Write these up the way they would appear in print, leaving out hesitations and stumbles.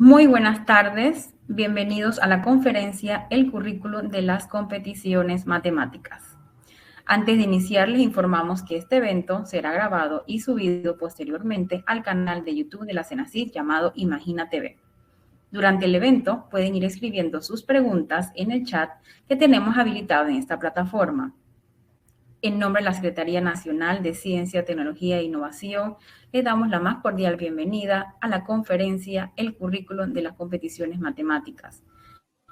Muy buenas tardes, bienvenidos a la conferencia El currículo de las competiciones matemáticas. Antes de iniciar, les informamos que este evento será grabado y subido posteriormente al canal de YouTube de la CENACYT llamado Imagina TV. Durante el evento pueden ir escribiendo sus preguntas en el chat que tenemos habilitado en esta plataforma. En nombre de la Secretaría Nacional de Ciencia, Tecnología e Innovación, le damos la más cordial bienvenida a la conferencia El currículum de las competiciones matemáticas.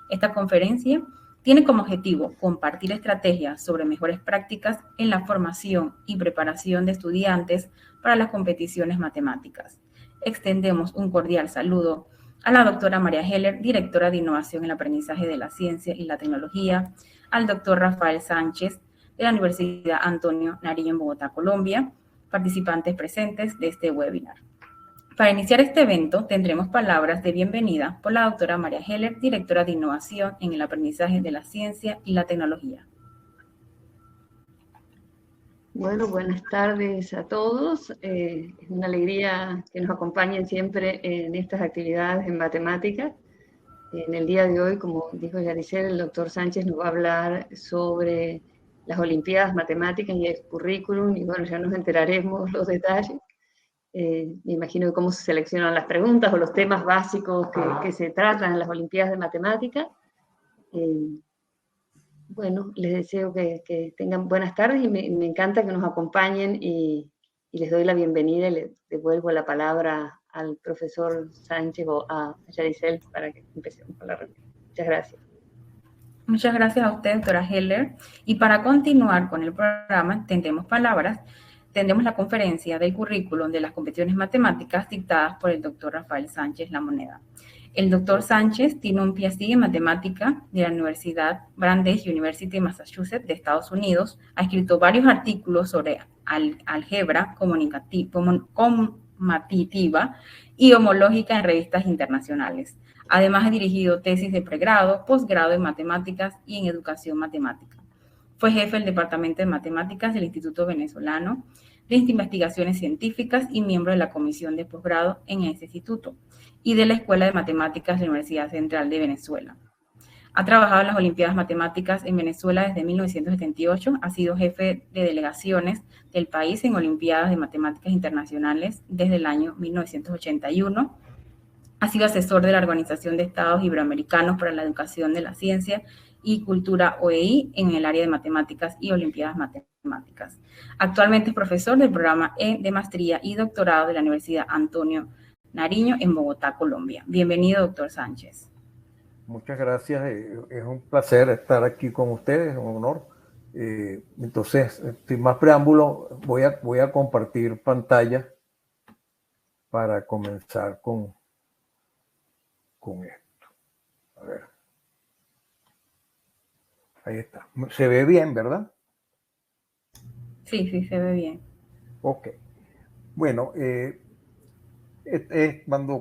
Esta conferencia tiene como objetivo compartir estrategias sobre mejores prácticas en la formación y preparación de estudiantes para las competiciones matemáticas. Extendemos un cordial saludo a la doctora María Heller, directora de Innovación en el Aprendizaje de la Ciencia y la Tecnología, al doctor Rafael Sánchez, de la Universidad Antonio Nariño en Bogotá, Colombia, participantes presentes de este webinar. Para iniciar este evento tendremos palabras de bienvenida por la doctora María Heller, directora de Innovación en el Aprendizaje de la Ciencia y la Tecnología. Bueno, buenas tardes a todos. Es una alegría que nos acompañen siempre en estas actividades en matemáticas. En el día de hoy, como dijo Yaricel, el doctor Sánchez nos va a hablar sobre las Olimpiadas Matemáticas y el currículum, y bueno, ya nos enteraremos los detalles. Me imagino de cómo se seleccionan las preguntas o los temas básicos que se tratan en las Olimpiadas de Matemáticas. Bueno, les deseo que tengan buenas tardes y me encanta que nos acompañen y les doy la bienvenida y les devuelvo la palabra al profesor Sánchez o a Yaricel para que empecemos con la reunión. Muchas gracias. Muchas gracias a usted, doctora Heller. Y para continuar con el programa, tendremos la conferencia del currículum de las competiciones matemáticas dictadas por el doctor Rafael Sánchez La Moneda. El doctor Sánchez tiene un PhD en matemática de la Universidad Brandeis University de Massachusetts de Estados Unidos. Ha escrito varios artículos sobre álgebra conmutativa y homológica en revistas internacionales. Además, ha dirigido tesis de pregrado, posgrado en matemáticas y en educación matemática. Fue jefe del Departamento de Matemáticas del Instituto Venezolano de Investigaciones Científicas y miembro de la Comisión de Posgrado en ese instituto y de la Escuela de Matemáticas de la Universidad Central de Venezuela. Ha trabajado en las Olimpiadas Matemáticas en Venezuela desde 1978, ha sido jefe de delegaciones del país en Olimpiadas de Matemáticas Internacionales desde el año 1981, ha sido asesor de la Organización de Estados Iberoamericanos para la Educación de la Ciencia y Cultura OEI en el área de matemáticas y Olimpiadas Matemáticas. Actualmente es profesor del programa de maestría y doctorado de la Universidad Antonio Nariño en Bogotá, Colombia. Bienvenido, doctor Sánchez. Muchas gracias, es un placer estar aquí con ustedes, un honor. Entonces, sin más preámbulo, voy a compartir pantalla para comenzar con esto. A ver. Ahí está. Se ve bien, ¿verdad? Sí, se ve bien. Ok. Bueno,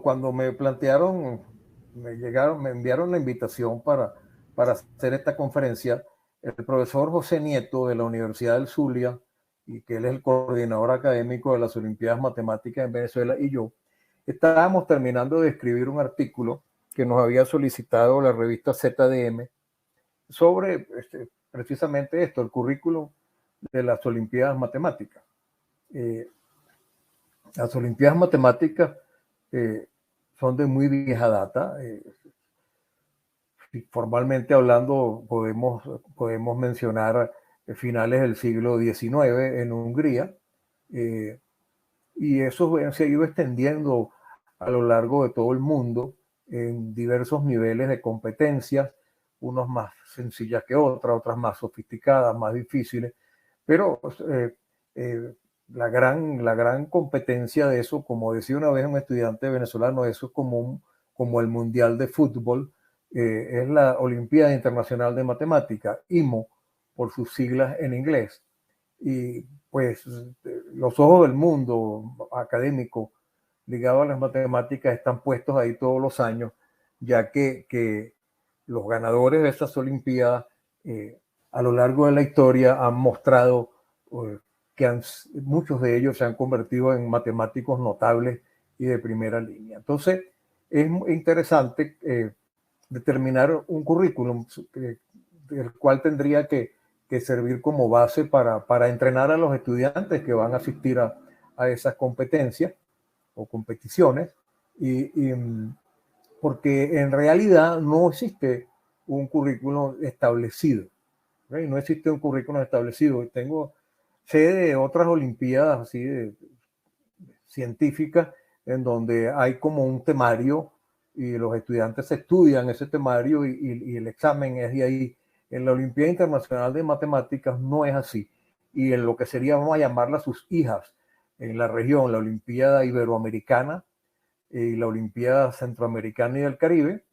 cuando me plantearon, me enviaron la invitación para hacer esta conferencia, el profesor José Nieto de la Universidad del Zulia, y que él es el coordinador académico de las Olimpiadas Matemáticas en Venezuela, y yo, estábamos terminando de escribir un artículo que nos había solicitado la revista ZDM sobre precisamente esto, el currículo de las Olimpiadas Matemáticas. Las Olimpiadas Matemáticas son de muy vieja data. Formalmente hablando, podemos mencionar finales del siglo XIX en Hungría, y eso se ha ido extendiendo a lo largo de todo el mundo en diversos niveles de competencias, unos más sencillas que otras más sofisticadas, más difíciles, pero la gran competencia de eso, como decía una vez un estudiante venezolano, eso es como el Mundial de Fútbol, es la Olimpiada Internacional de Matemática, IMO, por sus siglas en inglés. Y pues los ojos del mundo académico ligado a las matemáticas están puestos ahí todos los años, ya que los ganadores de estas Olimpiadas a lo largo de la historia han mostrado que muchos de ellos se han convertido en matemáticos notables y de primera línea. Entonces, es interesante determinar un currículum el cual tendría que servir como base para entrenar a los estudiantes que van a asistir a esas competencias o competiciones, porque en realidad no existe un currículum establecido. ¿Okay? No existe un currículum establecido. Sé de otras olimpiadas así científicas en donde hay como un temario y los estudiantes estudian ese temario y el examen es de ahí. En la Olimpiada Internacional de Matemáticas no es así. Y en lo que sería, vamos a llamarla sus hijas, en la región, la Olimpiada Iberoamericana y la Olimpiada Centroamericana y del Caribe,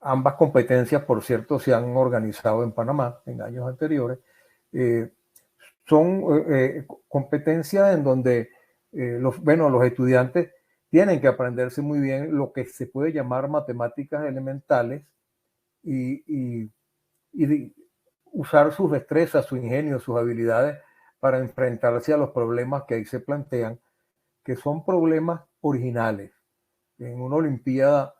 ambas competencias, por cierto, se han organizado en Panamá en años anteriores, son competencias en donde los estudiantes tienen que aprenderse muy bien lo que se puede llamar matemáticas elementales y usar sus destrezas, su ingenio, sus habilidades para enfrentarse a los problemas que ahí se plantean, que son problemas originales. En una olimpiada,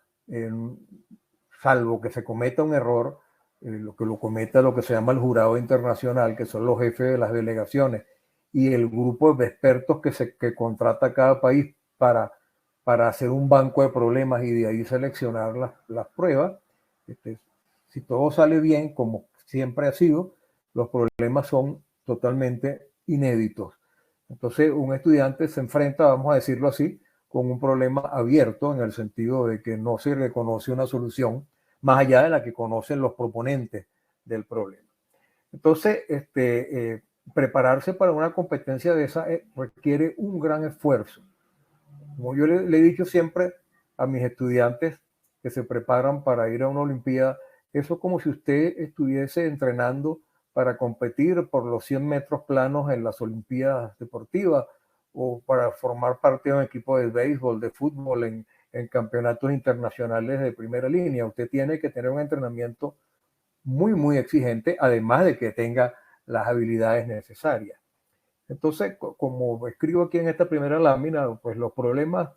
salvo que se cometa un error, lo que lo cometa lo que se llama el jurado internacional, que son los jefes de las delegaciones, y el grupo de expertos que contrata cada país para hacer un banco de problemas y de ahí seleccionar las pruebas. Si todo sale bien, como siempre ha sido, los problemas son totalmente inéditos. Entonces, un estudiante se enfrenta, vamos a decirlo así, con un problema abierto en el sentido de que no se reconoce una solución más allá de la que conocen los proponentes del problema. Entonces, prepararse para una competencia de esa requiere un gran esfuerzo. Como yo le he dicho siempre a mis estudiantes que se preparan para ir a una olimpiada, eso es como si usted estuviese entrenando para competir por los 100 metros planos en las olimpiadas deportivas o para formar parte de un equipo de béisbol, de fútbol en campeonatos internacionales de primera línea. Usted tiene que tener un entrenamiento muy, muy exigente, además de que tenga las habilidades necesarias. Entonces, como escribo aquí en esta primera lámina, pues los problemas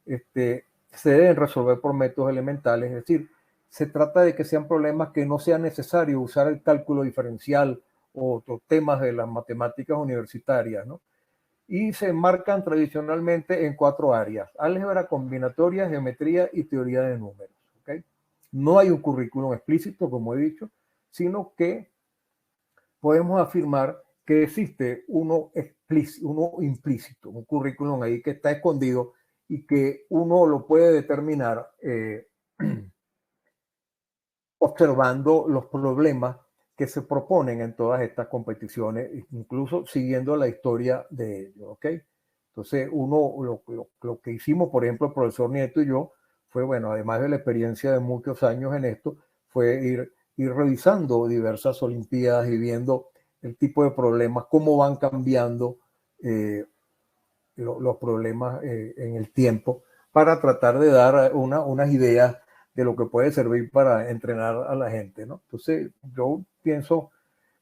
se deben resolver por métodos elementales, es decir, se trata de que sean problemas que no sea necesario usar el cálculo diferencial o temas de las matemáticas universitarias, ¿no? Y se enmarcan tradicionalmente en 4 áreas: álgebra, combinatoria, geometría y teoría de números. ¿Okay? No hay un currículum explícito, como he dicho, sino que podemos afirmar que existe uno implícito, un currículum ahí que está escondido y que uno lo puede determinar observando los problemas que se proponen en todas estas competiciones, incluso siguiendo la historia de ellos, ¿ok? Entonces, lo que hicimos, por ejemplo, el profesor Nieto y yo, fue, bueno, además de la experiencia de muchos años en esto, fue ir revisando diversas olimpiadas y viendo el tipo de problemas, cómo van cambiando los problemas en el tiempo, para tratar de dar unas ideas de lo que puede servir para entrenar a la gente, ¿no? Entonces, yo pienso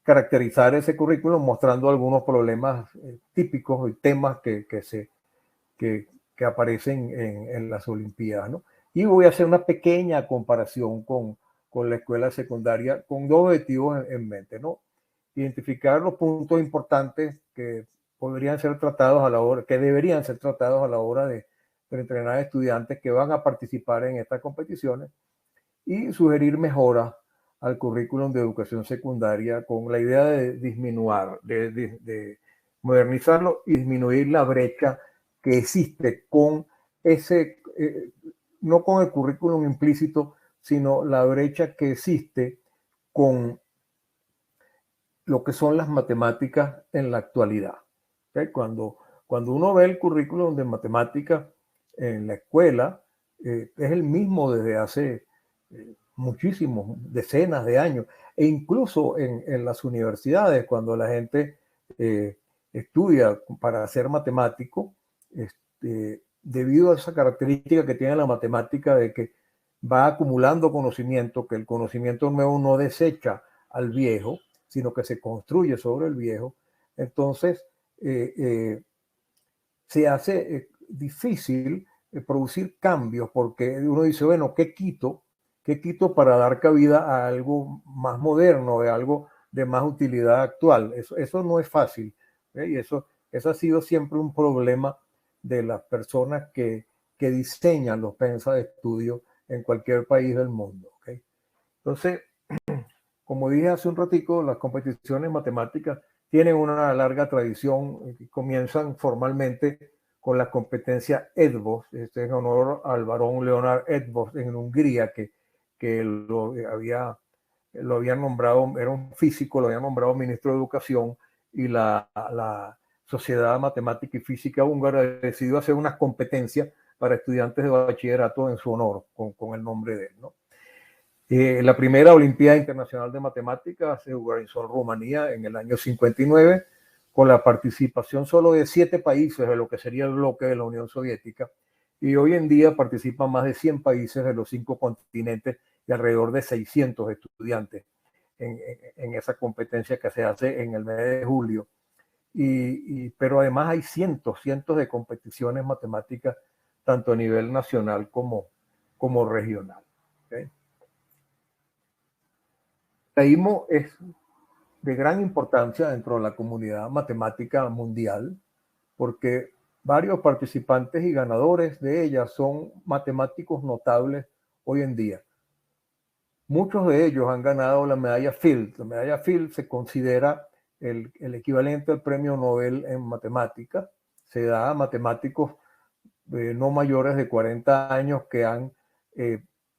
caracterizar ese currículum mostrando algunos problemas típicos y temas que aparecen en las Olimpiadas, ¿no? Y voy a hacer una pequeña comparación con la escuela secundaria con 2 objetivos en mente, ¿no? Identificar los puntos importantes que podrían ser tratados a la hora, que deberían ser tratados a la hora de entrenar a estudiantes que van a participar en estas competiciones, y sugerir mejoras al currículum de educación secundaria con la idea de disminuir, de modernizarlo y disminuir la brecha que existe con ese, no con el currículum implícito, sino la brecha que existe con lo que son las matemáticas en la actualidad. ¿Okay? Cuando uno ve el currículum de matemáticas en la escuela, es el mismo desde hace muchísimos, decenas de años, e incluso en las universidades, cuando la gente estudia para ser matemático, debido a esa característica que tiene la matemática de que va acumulando conocimiento, que el conocimiento nuevo no desecha al viejo, sino que se construye sobre el viejo, entonces se hace difícil producir cambios, porque uno dice, bueno, ¿qué quito? ¿Qué quito para dar cabida a algo más moderno, a algo de más utilidad actual? Eso no es fácil, ¿eh? Y eso ha sido siempre un problema de las personas que diseñan los pensas de estudio en cualquier país del mundo, ¿okay? Entonces, como dije hace un ratico, las competiciones matemáticas tienen una larga tradición, comienzan formalmente con la competencia Edvos, en honor al barón Leonard Edvos en Hungría, que lo habían nombrado, era un físico, lo habían nombrado ministro de Educación, y la Sociedad Matemática y Física Húngara decidió hacer unas competencias para estudiantes de bachillerato en su honor, con el nombre de él, ¿no? La primera Olimpiada Internacional de Matemáticas se organizó en Rumanía en el año 59, con la participación solo de 7 países de lo que sería el bloque de la Unión Soviética, y hoy en día participan más de 100 países de los 5 continentes y alrededor de 600 estudiantes en esa competencia que se hace en el mes de julio. Pero además hay cientos de competiciones matemáticas, tanto a nivel nacional como regional, ¿okay? La IMO es de gran importancia dentro de la comunidad matemática mundial, porque varios participantes y ganadores de ella son matemáticos notables hoy en día. Muchos de ellos han ganado la medalla Fields. La medalla Fields se considera el equivalente al premio Nobel en matemáticas. Se da a matemáticos no mayores de 40 años que han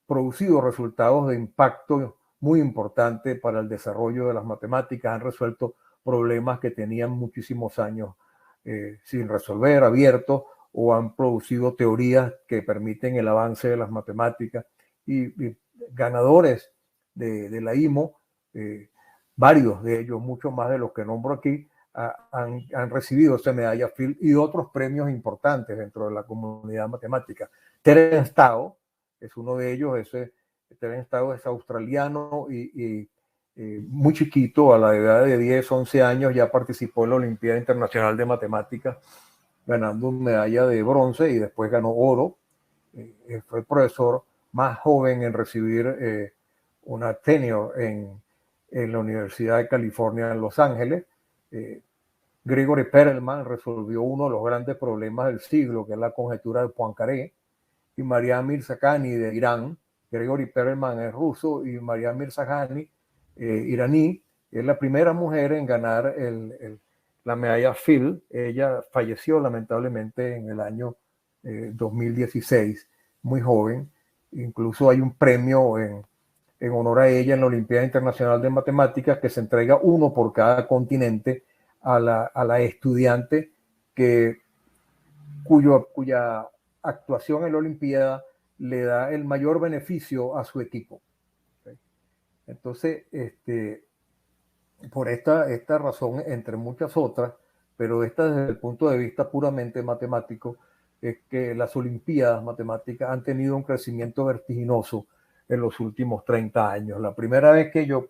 producido resultados de impacto muy importante para el desarrollo de las matemáticas, han resuelto problemas que tenían muchísimos años sin resolver, abiertos, o han producido teorías que permiten el avance de las matemáticas. Y ganadores de la IMO, varios de ellos, mucho más de los que nombro aquí, han recibido esa medalla Fields y otros premios importantes dentro de la comunidad matemática. Terence Tao es uno de ellos. Terence Tao es australiano y muy chiquito, a la edad de 10, 11 años, ya participó en la Olimpiada Internacional de Matemáticas, ganando una medalla de bronce y después ganó oro. Fue el profesor más joven en recibir una tenure en la Universidad de California en Los Ángeles. Grigori Perelman resolvió uno de los grandes problemas del siglo, que es la conjetura de Poincaré, y Mariam Mirzakhani de Irán. Grigori Perelman es ruso y Mariam Mirzakhani, iraní, es la primera mujer en ganar la medalla Fields. Ella falleció lamentablemente en el año 2016, muy joven. Incluso hay un premio en honor a ella en la Olimpiada Internacional de Matemáticas, que se entrega uno por cada continente a la estudiante cuya actuación en la Olimpiada le da el mayor beneficio a su equipo. ¿Okay? Entonces, por esta razón, entre muchas otras, pero esta desde el punto de vista puramente matemático, es que las Olimpiadas Matemáticas han tenido un crecimiento vertiginoso en los últimos 30 años. La primera vez que yo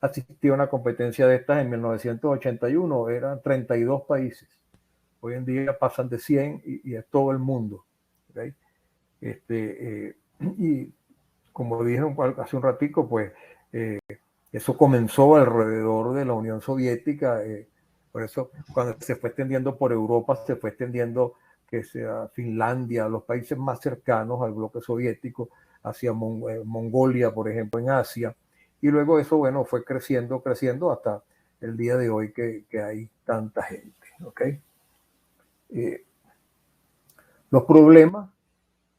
asistí a una competencia de estas en 1981 eran 32 países. Hoy en día pasan de 100 y es todo el mundo. ¿Okay? Y como dije hace un ratico, pues eso comenzó alrededor de la Unión Soviética. Por eso, cuando se fue extendiendo por Europa, se fue extendiendo que sea Finlandia, los países más cercanos al bloque soviético, hacia Mongolia, por ejemplo, en Asia. Y luego eso, bueno, fue creciendo hasta el día de hoy que hay tanta gente. ¿Okay? Los problemas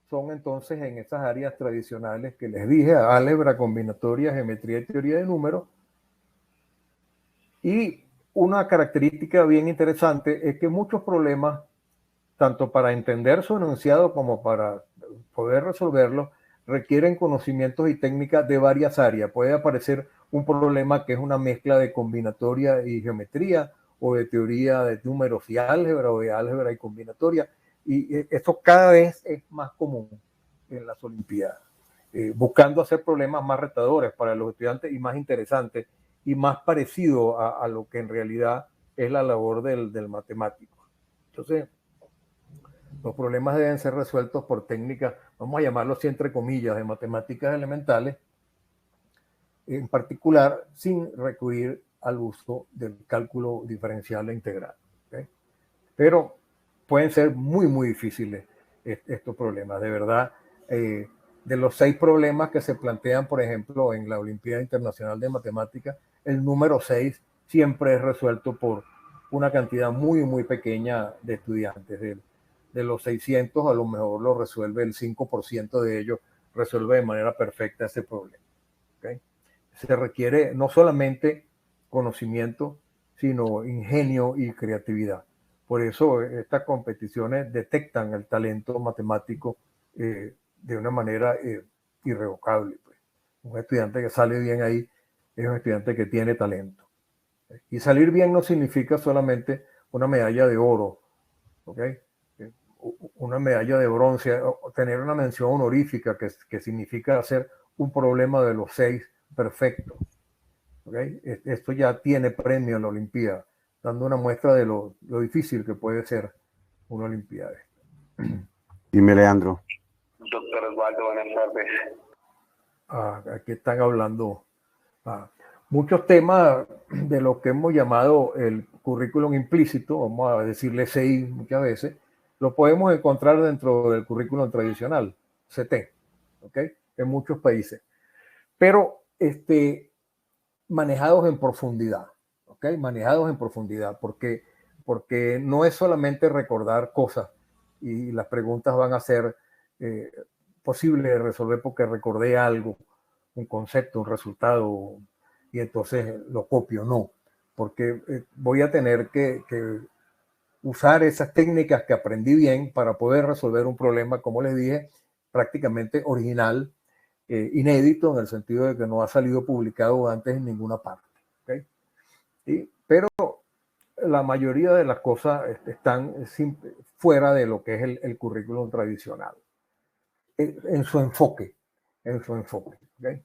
son entonces en esas áreas tradicionales que les dije: álgebra, combinatoria, geometría y teoría de números. Y una característica bien interesante es que muchos problemas, tanto para entender su enunciado como para poder resolverlo, requieren conocimientos y técnicas de varias áreas. Puede aparecer un problema que es una mezcla de combinatoria y geometría, o de teoría de números y álgebra, o de álgebra y combinatoria. Y esto cada vez es más común en las Olimpiadas, buscando hacer problemas más retadores para los estudiantes y más interesantes y más parecido a lo que en realidad es la labor del matemático. Entonces, Los problemas deben ser resueltos por técnicas, vamos a llamarlo así entre comillas, de matemáticas elementales, en particular sin recurrir al uso del cálculo diferencial e integral. ¿Okay? Pero pueden ser muy, muy difíciles estos problemas. De verdad, de los 6 problemas que se plantean, por ejemplo, en la Olimpiada Internacional de Matemáticas, el número 6 siempre es resuelto por una cantidad muy, muy pequeña de estudiantes. De los 600, a lo mejor lo resuelve el 5% de ellos, resuelve de manera perfecta ese problema. ¿Okay? Se requiere no solamente conocimiento, sino ingenio y creatividad. Por eso estas competiciones detectan el talento matemático de una manera irrevocable. Pues. Un estudiante que sale bien ahí es un estudiante que tiene talento. Y salir bien no significa solamente una medalla de oro, ¿okay? Una medalla de bronce, o tener una mención honorífica que significa hacer un problema de los 6 perfecto. ¿Okay? Esto ya tiene premio en la Olimpiada, dando una muestra de lo difícil que puede ser una Olimpiada. Dime, Leandro. Doctor Osvaldo, buenas tardes. Aquí están hablando muchos temas de lo que hemos llamado el currículum implícito, vamos a decirle CI muchas veces, lo podemos encontrar dentro del currículum tradicional, CT, ¿okay? En muchos países. Pero manejados en profundidad, ¿okay? Manejados en profundidad, porque no es solamente recordar cosas y las preguntas van a ser posibles de resolver porque recordé algo, un concepto, un resultado, y entonces lo copio, no, porque voy a tener que usar esas técnicas que aprendí bien para poder resolver un problema, como les dije, prácticamente original, inédito en el sentido de que no ha salido publicado antes en ninguna parte. ¿Okay? Pero la mayoría de las cosas están fuera de lo que es el currículum tradicional, en su enfoque. ¿Okay?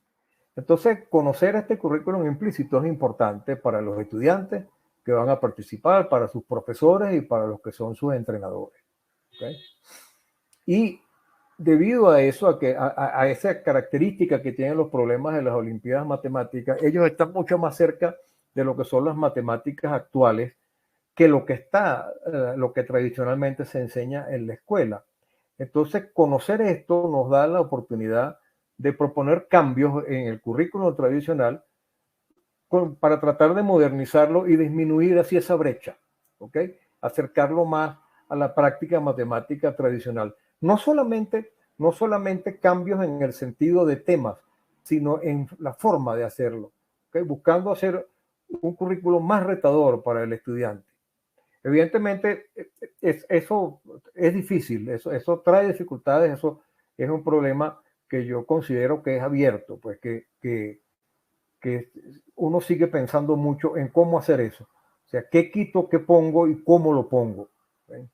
Entonces, conocer este currículum implícito es importante para los estudiantes que van a participar, para sus profesores y para los que son sus entrenadores. ¿Okay? Y debido a eso, a esa característica que tienen los problemas de las Olimpiadas Matemáticas, ellos están mucho más cerca de lo que son las matemáticas actuales que lo que tradicionalmente se enseña en la escuela. Entonces, conocer esto nos da la oportunidad de proponer cambios en el currículo tradicional para tratar de modernizarlo y disminuir así esa brecha, ¿ok? Acercarlo más a la práctica matemática tradicional. No solamente cambios en el sentido de temas, sino en la forma de hacerlo, ¿okay? Buscando hacer un currículo más retador para el estudiante. Evidentemente, eso es difícil, eso trae dificultades, eso es un problema que yo considero que es abierto, pues que uno sigue pensando mucho en cómo hacer eso. O sea, qué quito, qué pongo y cómo lo pongo. ¿Sí?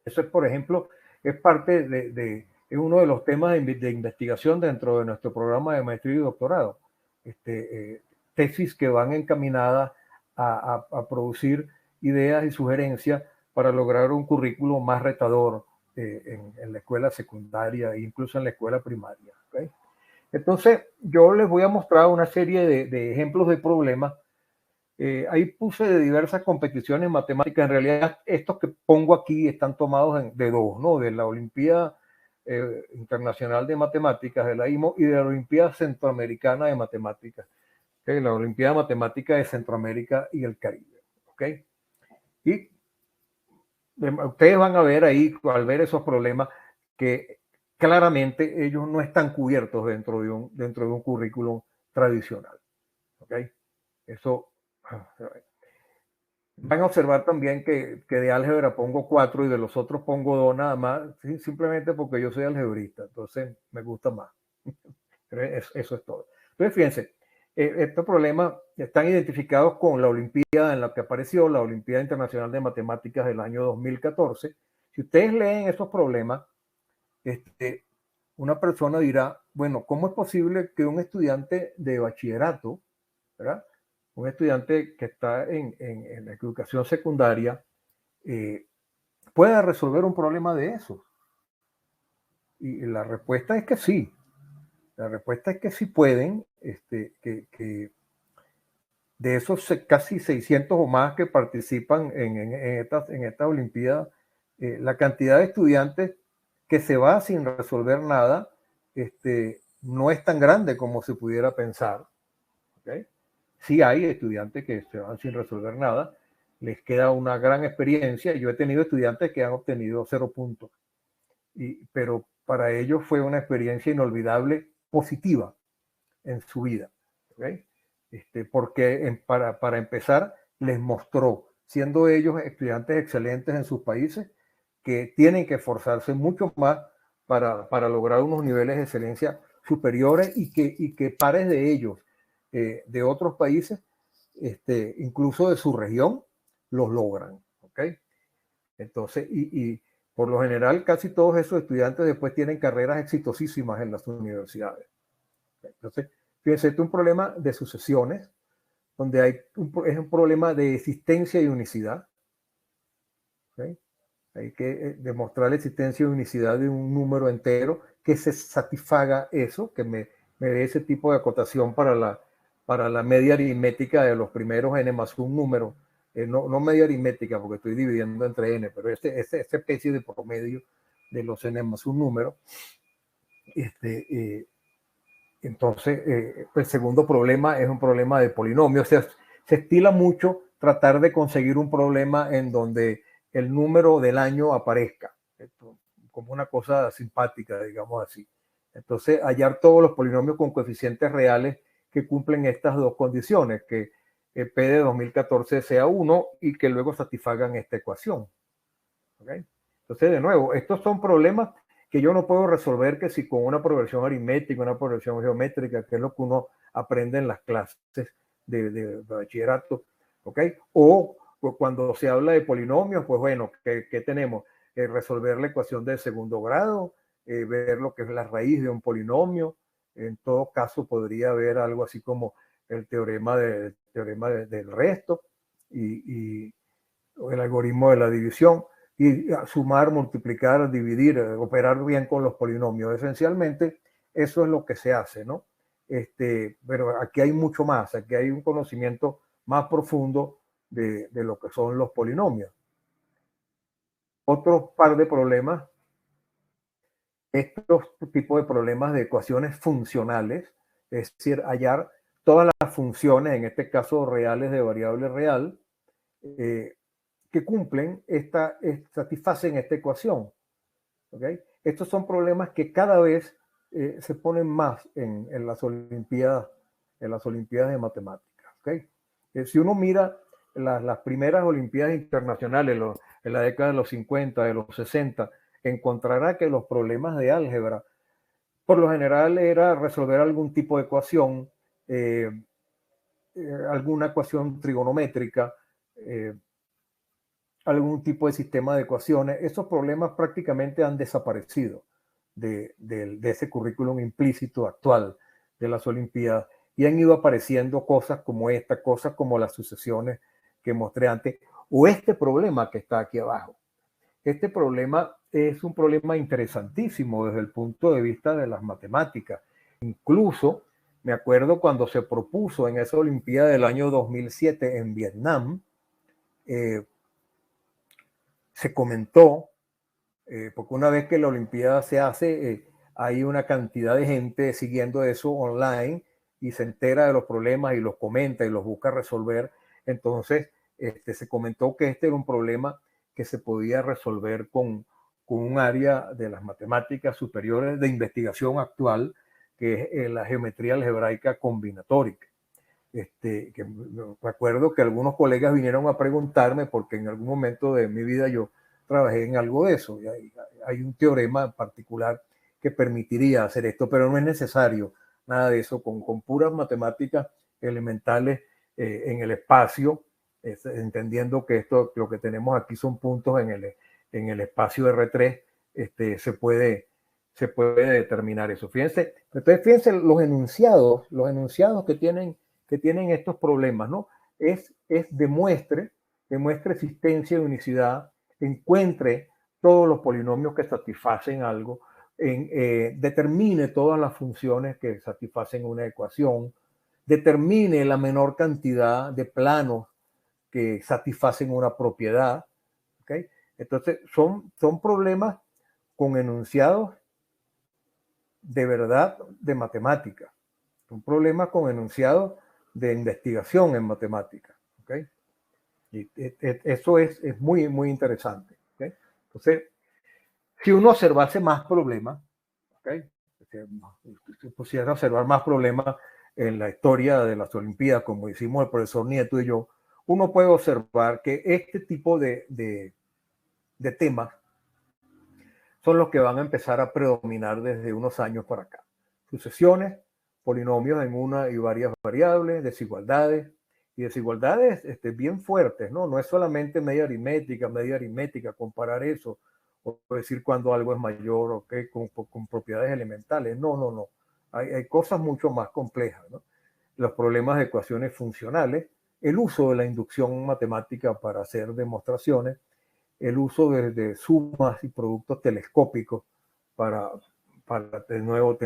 Eso es, por ejemplo, es parte es uno de los temas de investigación dentro de nuestro programa de maestría y doctorado. Tesis que van encaminadas a producir ideas y sugerencias para lograr un currículo más retador en la escuela secundaria e incluso en la escuela primaria. ¿Okay? Entonces, yo les voy a mostrar una serie de ejemplos de problemas. Ahí puse de diversas competiciones matemáticas. En realidad, estos que pongo aquí están tomados de dos, ¿no? De la Olimpiada Internacional de Matemáticas, de la IMO, y de la Olimpiada Centroamericana de Matemáticas. ¿Okay? La Olimpiada Matemática de Centroamérica y el Caribe. ¿Okay? Y ustedes van a ver ahí, al ver esos problemas, que claramente ellos no están cubiertos dentro de un currículum tradicional. ¿Okay? Eso. Van a observar también que de álgebra pongo 4 y de los otros pongo 2 nada más, simplemente porque yo soy algebrista, entonces me gusta más. Eso es todo. Entonces, fíjense, estos problemas están identificados con la Olimpiada en la que apareció, la Olimpiada Internacional de Matemáticas del año 2014. Si ustedes leen esos problemas, una persona dirá, bueno, ¿cómo es posible que un estudiante de bachillerato, ¿verdad? Un estudiante que está en la educación secundaria pueda resolver un problema de esos. Y la respuesta es que sí. La respuesta es que sí pueden, que de esos casi 600 o más que participan en esta Olimpiada, la cantidad de estudiantes que se va sin resolver nada no es tan grande como se pudiera pensar. ¿Okay? Sí hay estudiantes que se van sin resolver nada, les queda una gran experiencia. Yo he tenido estudiantes que han obtenido 0 puntos, pero para ellos fue una experiencia inolvidable, positiva en su vida. ¿Okay? Porque para empezar les mostró, siendo ellos estudiantes excelentes en sus países, que tienen que esforzarse mucho más para lograr unos niveles de excelencia superiores y que pares de ellos, de otros países, incluso de su región, los logran. ¿Okay? Entonces, y por lo general casi todos esos estudiantes después tienen carreras exitosísimas en las universidades. Entonces, fíjense, este es un problema de sucesiones, donde es un problema de existencia y unicidad. ¿Okay? Hay que demostrar la existencia y unicidad de un número entero que se satisfaga eso, que me dé ese tipo de acotación para la media aritmética de los primeros n más un número. No media aritmética, porque estoy dividiendo entre n, pero esta especie de promedio de los n más un número. Entonces, el segundo problema es un problema de polinomio. O sea, se estila mucho tratar de conseguir un problema en donde el número del año aparezca, como una cosa simpática, digamos así. Entonces, hallar todos los polinomios con coeficientes reales que cumplen estas dos condiciones, que P de 2014 sea 1 y que luego satisfagan esta ecuación. ¿Okay? Entonces, de nuevo, estos son problemas que yo no puedo resolver que si con una progresión aritmética, una progresión geométrica, que es lo que uno aprende en las clases de bachillerato, ¿ok? O cuando se habla de polinomios, pues bueno, ¿qué tenemos? Resolver la ecuación de segundo grado, ver lo que es la raíz de un polinomio. En todo caso, podría haber algo así como el teorema del resto y el algoritmo de la división. Y sumar, multiplicar, dividir, operar bien con los polinomios. Esencialmente, eso es lo que se hace, ¿no? Pero aquí hay mucho más, aquí hay un conocimiento más profundo de lo que son los polinomios. Otro par de problemas, estos tipos de problemas de ecuaciones funcionales, es decir, hallar todas las funciones, en este caso reales de variable real, que cumplen satisfacen esta ecuación. ¿Okay? Estos son problemas que cada vez se ponen más en las Olimpiadas de matemáticas. ¿Okay? Si uno mira las primeras Olimpiadas internacionales en la década de los 50, de los 60, encontrará que los problemas de álgebra, por lo general, era resolver algún tipo de ecuación, alguna ecuación trigonométrica, algún tipo de sistema de ecuaciones. Esos problemas prácticamente han desaparecido de ese currículum implícito actual de las Olimpiadas y han ido apareciendo cosas como esta, cosas como las sucesiones que mostré antes, o este problema que está aquí abajo. Este problema es un problema interesantísimo desde el punto de vista de las matemáticas. Incluso me acuerdo cuando se propuso en esa Olimpiada del año 2007 en Vietnam, se comentó, porque una vez que la Olimpiada se hace, hay una cantidad de gente siguiendo eso online y se entera de los problemas y los comenta y los busca resolver. Entonces, se comentó que este era un problema que se podía resolver con un área de las matemáticas superiores de investigación actual, que es la geometría algebraica combinatórica. Que recuerdo que algunos colegas vinieron a preguntarme, porque en algún momento de mi vida yo trabajé en algo de eso. Y hay un teorema en particular que permitiría hacer esto, pero no es necesario nada de eso. Con puras matemáticas elementales en el espacio, entendiendo que esto, lo que tenemos aquí son puntos en el espacio R3, se puede determinar eso. Fíjense, entonces fíjense los enunciados que tienen estos problemas, ¿no? Demuestre existencia y unicidad encuentre todos los polinomios que satisfacen algo, determine todas las funciones que satisfacen una ecuación, determine la menor cantidad de planos que satisfacen una propiedad. ¿Okay? Entonces, son problemas con enunciados de verdad de matemática. Son problemas con enunciados de investigación en matemática. ¿Okay? Y eso es muy, muy interesante. ¿Okay? Entonces, si uno observase más problemas, ¿okay? Si pusiera observar más problemas en la historia de las Olimpiadas, como hicimos el profesor Nieto y yo, uno puede observar que este tipo de temas son los que van a empezar a predominar desde unos años para acá. Sucesiones, polinomios en una y varias variables, desigualdades, y desigualdades bien fuertes, ¿no? No es solamente media aritmética, comparar eso, o decir cuando algo es mayor, ¿okay? con propiedades elementales. No. Hay cosas mucho más complejas, ¿no? Los problemas de ecuaciones funcionales, el uso de la inducción matemática para hacer demostraciones, el uso de sumas y productos telescópicos para de nuevo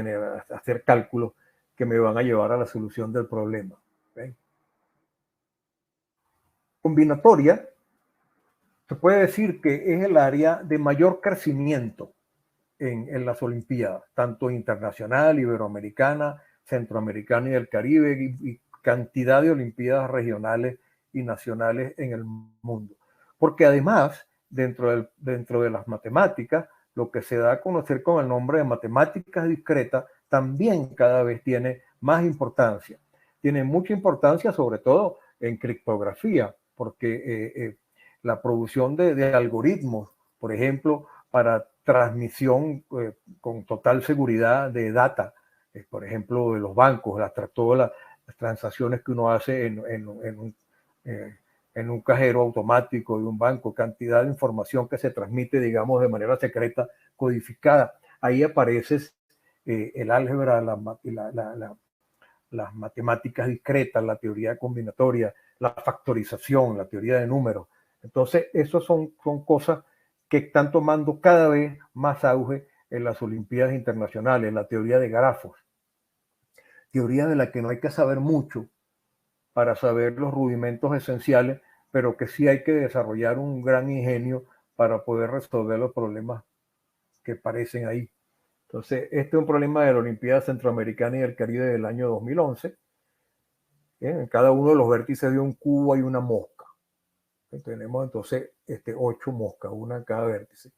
hacer cálculos que me van a llevar a la solución del problema. ¿Okay? Combinatoria, se puede decir que es el área de mayor crecimiento en las Olimpiadas, tanto internacional, iberoamericana, centroamericana y del Caribe, y cantidad de Olimpiadas regionales y nacionales en el mundo. Porque además, dentro de las matemáticas, lo que se da a conocer con el nombre de matemáticas discretas también cada vez tiene más importancia. Tiene mucha importancia sobre todo en criptografía, porque la producción de algoritmos, por ejemplo, para transmisión con total seguridad de data, por ejemplo, de los bancos, todas las transacciones que uno hace en un cajero automático de un banco, cantidad de información que se transmite, digamos, de manera secreta, codificada. Ahí aparece el álgebra, las matemáticas discretas, la teoría combinatoria, la factorización, la teoría de números. Entonces, esas son cosas que están tomando cada vez más auge en las Olimpiadas Internacionales, la teoría de grafos, teoría de la que no hay que saber mucho para saber los rudimentos esenciales, pero que sí hay que desarrollar un gran ingenio para poder resolver los problemas que aparecen ahí. Entonces, este es un problema de la Olimpiada Centroamericana y del Caribe del año 2011. En cada uno de los vértices de un cubo hay una mosca. Tenemos entonces 8 moscas, una en cada vértice.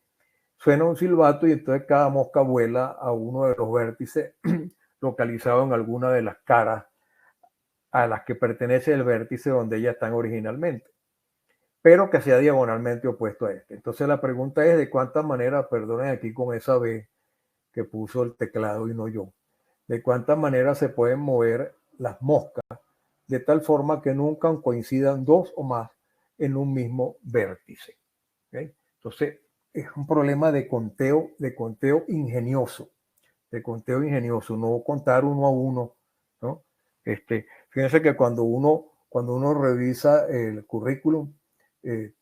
Suena un silbato y entonces cada mosca vuela a uno de los vértices localizado en alguna de las caras a las que pertenece el vértice donde ellas están originalmente, pero que sea diagonalmente opuesto a este. Entonces la pregunta es de cuántas maneras, perdonen aquí con esa B que puso el teclado y no yo, de cuántas maneras se pueden mover las moscas de tal forma que nunca coincidan dos o más en un mismo vértice. ¿Okay? Entonces es un problema de conteo ingenioso, no contar uno a uno, ¿no? Fíjense que cuando uno revisa el currículum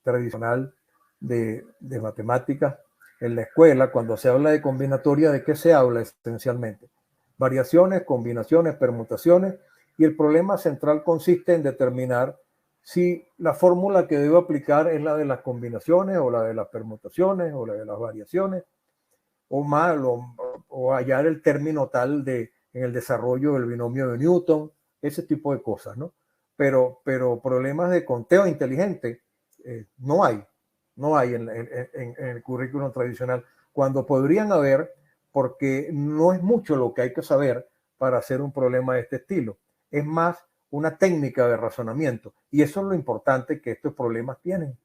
tradicional de matemáticas en la escuela, cuando se habla de combinatoria, ¿de qué se habla esencialmente? Variaciones, combinaciones, permutaciones, y el problema central consiste en determinar si la fórmula que debo aplicar es la de las combinaciones o la de las permutaciones o la de las variaciones, o hallar el término tal en el desarrollo del binomio de Newton, ese tipo de cosas, ¿no? Pero problemas de conteo inteligente no hay en el currículum tradicional, cuando podrían haber, porque no es mucho lo que hay que saber para hacer un problema de este estilo, es más una técnica de razonamiento, y eso es lo importante que estos problemas tienen.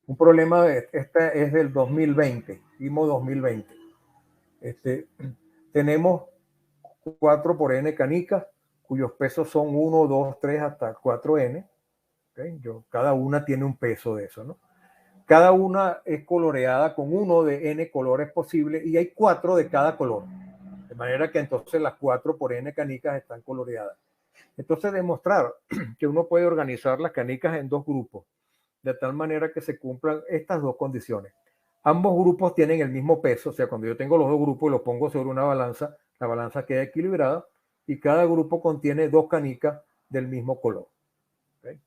Un problema este es del 2020, IMO 2020. Tenemos 4 por n canicas, cuyos pesos son 1, 2, 3 hasta 4n. ¿Okay? Cada una tiene un peso de eso, ¿no? Cada una es coloreada con uno de n colores posibles y hay 4 de cada color. De manera que entonces las 4 por n canicas están coloreadas. Entonces demostrar que uno puede organizar las canicas en 2 grupos de tal manera que se cumplan estas dos condiciones. Ambos grupos tienen el mismo peso, o sea, cuando yo tengo los dos grupos y los pongo sobre una balanza, la balanza queda equilibrada y cada grupo contiene dos canicas del mismo color. ¿Okay?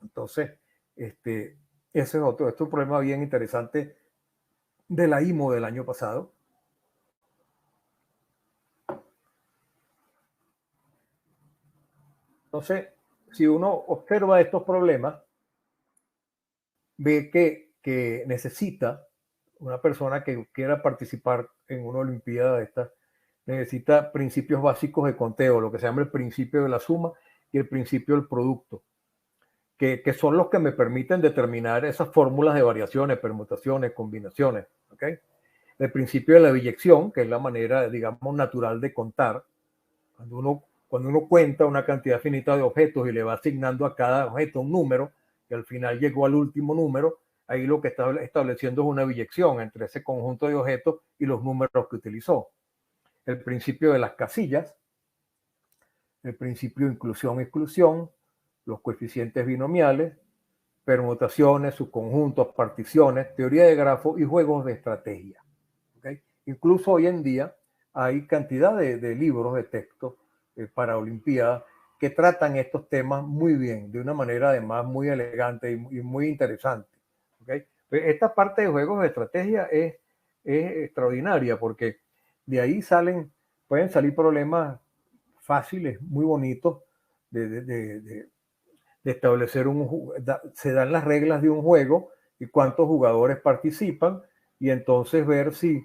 Entonces, ese es otro problema bien interesante de la IMO del año pasado. Entonces, si uno observa estos problemas, ve que necesita una persona que quiera participar en una olimpiada de estas, necesita principios básicos de conteo, lo que se llama el principio de la suma y el principio del producto, que son los que me permiten determinar esas fórmulas de variaciones, permutaciones, combinaciones. ¿Okay? El principio de la biyección, que es la manera, digamos, natural de contar. Cuando uno cuenta una cantidad finita de objetos y le va asignando a cada objeto un número, y al final llegó al último número, ahí lo que está estableciendo es una biyección entre ese conjunto de objetos y los números que utilizó. El principio de las casillas, el principio de inclusión-exclusión, los coeficientes binomiales, permutaciones, subconjuntos, particiones, teoría de grafos y juegos de estrategia. ¿Okay? Incluso hoy en día hay cantidad de libros de texto para Olimpiadas que tratan estos temas muy bien, de una manera además muy elegante y muy interesante. ¿Okay? Esta parte de juegos de estrategia es extraordinaria porque de ahí pueden salir problemas fáciles, muy bonitos de establecer se dan las reglas de un juego y cuántos jugadores participan y entonces ver si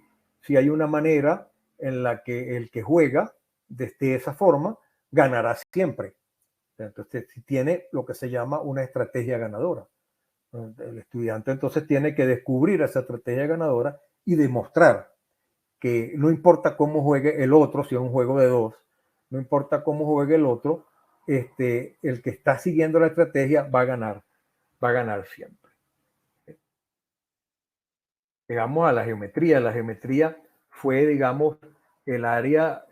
hay una manera en la que el que juega de esa forma ganará siempre. Entonces, si tiene lo que se llama una estrategia ganadora. El estudiante entonces tiene que descubrir esa estrategia ganadora y demostrar que no importa cómo juegue el otro, si es un juego de dos, no importa cómo juegue el otro, el que está siguiendo la estrategia va a ganar siempre. Llegamos a la geometría. La geometría fue, digamos, el área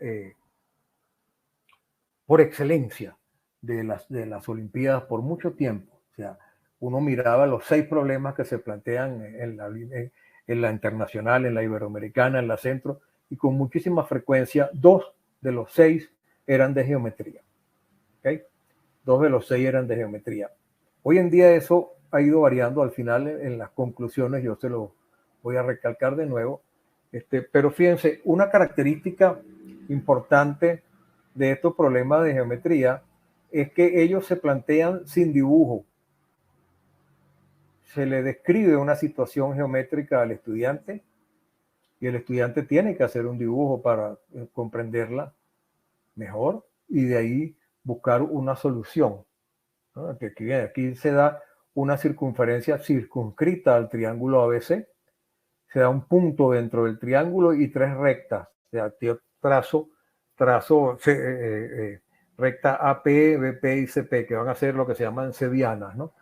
por excelencia de las Olimpiadas por mucho tiempo. O sea, uno miraba los 6 problemas que se plantean en la internacional, en la iberoamericana, en la centro, y con muchísima frecuencia 2 de los 6 eran de geometría. ¿Okay? 2 de los 6 eran de geometría. Hoy en día eso ha ido variando. Al final en las conclusiones yo se lo voy a recalcar de nuevo. Pero fíjense, una característica importante de estos problemas de geometría es que ellos se plantean sin dibujo. Se le describe una situación geométrica al estudiante y el estudiante tiene que hacer un dibujo para comprenderla mejor y de ahí buscar una solución. ¿No? Aquí se da una circunferencia circunscrita al triángulo ABC, se da un punto dentro del triángulo y 3 rectas. O sea, trazo recta AP, BP y CP, que van a ser lo que se llaman sedianas, ¿no?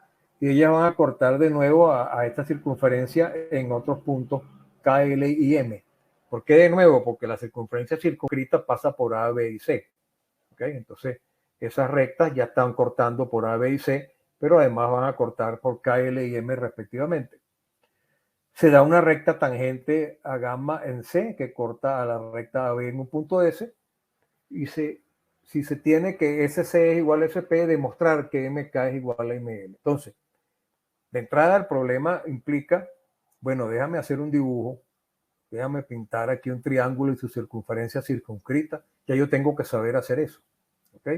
Y ellas van a cortar de nuevo a esta circunferencia en otros puntos K, L y M. ¿Por qué de nuevo? Porque la circunferencia circunscrita pasa por A, B y C. ¿Okay? Entonces, esas rectas ya están cortando por A, B y C, pero además van a cortar por K, L y M respectivamente. Se da una recta tangente a gamma en C, que corta a la recta AB en un punto S, y si se tiene que SC es igual a SP, demostrar que MK es igual a ML. Entonces, de entrada el problema implica, bueno, déjame hacer un dibujo, déjame pintar aquí un triángulo y su circunferencia circunscrita, ya yo tengo que saber hacer eso. ¿Ok?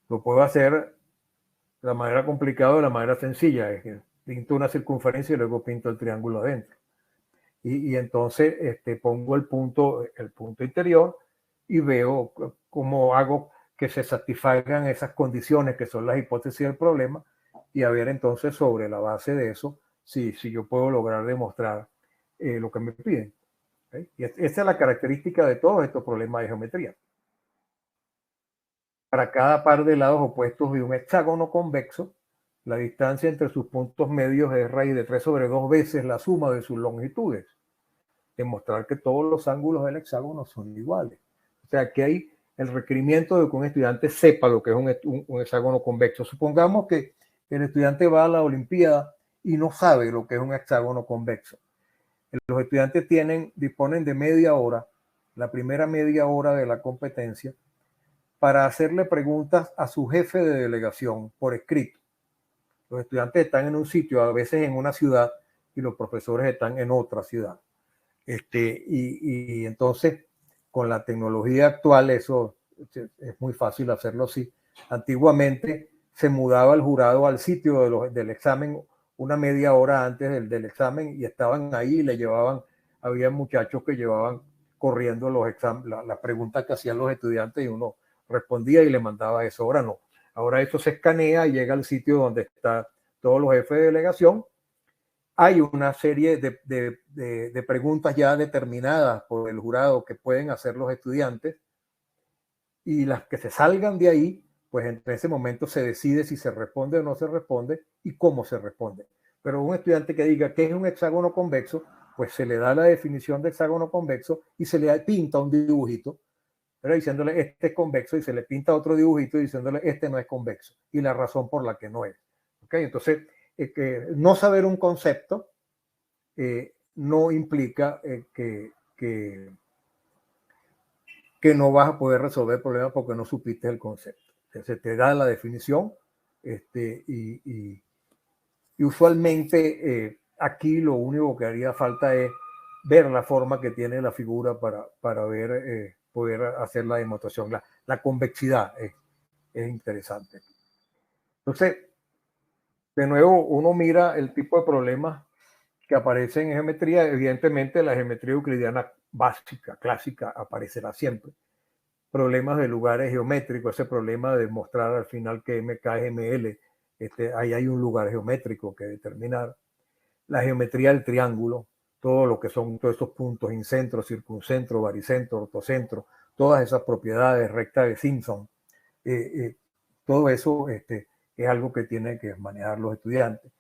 Lo puedo hacer de la manera complicada o de la manera sencilla, es que pinto una circunferencia y luego pinto el triángulo adentro. Y entonces pongo el punto interior y veo cómo hago que se satisfagan esas condiciones que son las hipótesis del problema y a ver entonces sobre la base de eso si yo puedo lograr demostrar lo que me piden. ¿Okay? Y esa es la característica de todos estos problemas de geometría. Para cada par de lados opuestos de un hexágono convexo, la distancia entre sus puntos medios es raíz de 3 sobre 2 veces la suma de sus longitudes. Demostrar que todos los ángulos del hexágono son iguales. O sea, que hay el requerimiento de que un estudiante sepa lo que es un hexágono convexo. Supongamos que el estudiante va a la Olimpiada y no sabe lo que es un hexágono convexo. Los estudiantes disponen de media hora, la primera media hora de la competencia, para hacerle preguntas a su jefe de delegación por escrito. Los estudiantes están en un sitio, a veces en una ciudad, y los profesores están en otra ciudad. Y entonces, con la tecnología actual, eso es muy fácil hacerlo así. Antiguamente se mudaba el jurado al sitio del examen una media hora antes del examen y estaban ahí y le llevaban, había muchachos que llevaban corriendo las preguntas que hacían los estudiantes y uno respondía y le mandaba eso. Ahora no. Ahora esto se escanea y llega al sitio donde están todos los jefes de delegación. Hay una serie de preguntas ya determinadas por el jurado que pueden hacer los estudiantes y las que se salgan de ahí, pues en ese momento se decide si se responde o no se responde y cómo se responde. Pero un estudiante que diga que es un hexágono convexo, pues se le da la definición de hexágono convexo y se le pinta un dibujito, pero diciéndole este es convexo y se le pinta otro dibujito diciéndole este no es convexo y la razón por la que no es. ¿Okay? Entonces, no saber un concepto no implica que no vas a poder resolver el problema porque no supiste el concepto. Se te da la definición y usualmente aquí lo único que haría falta es ver la forma que tiene la figura para ver, poder hacer la demostración. La convexidad es interesante. Entonces, de nuevo, uno mira el tipo de problemas que aparecen en geometría. Evidentemente, la geometría euclidiana básica, clásica, aparecerá siempre. Problemas de lugares geométricos, ese problema de mostrar al final que MK es ML, ahí hay un lugar geométrico que determinar. La geometría del triángulo, todo lo que son todos esos puntos, incentro, circuncentro, baricentro, ortocentro, todas esas propiedades, recta de Simpson, todo eso es algo que tienen que manejar los estudiantes.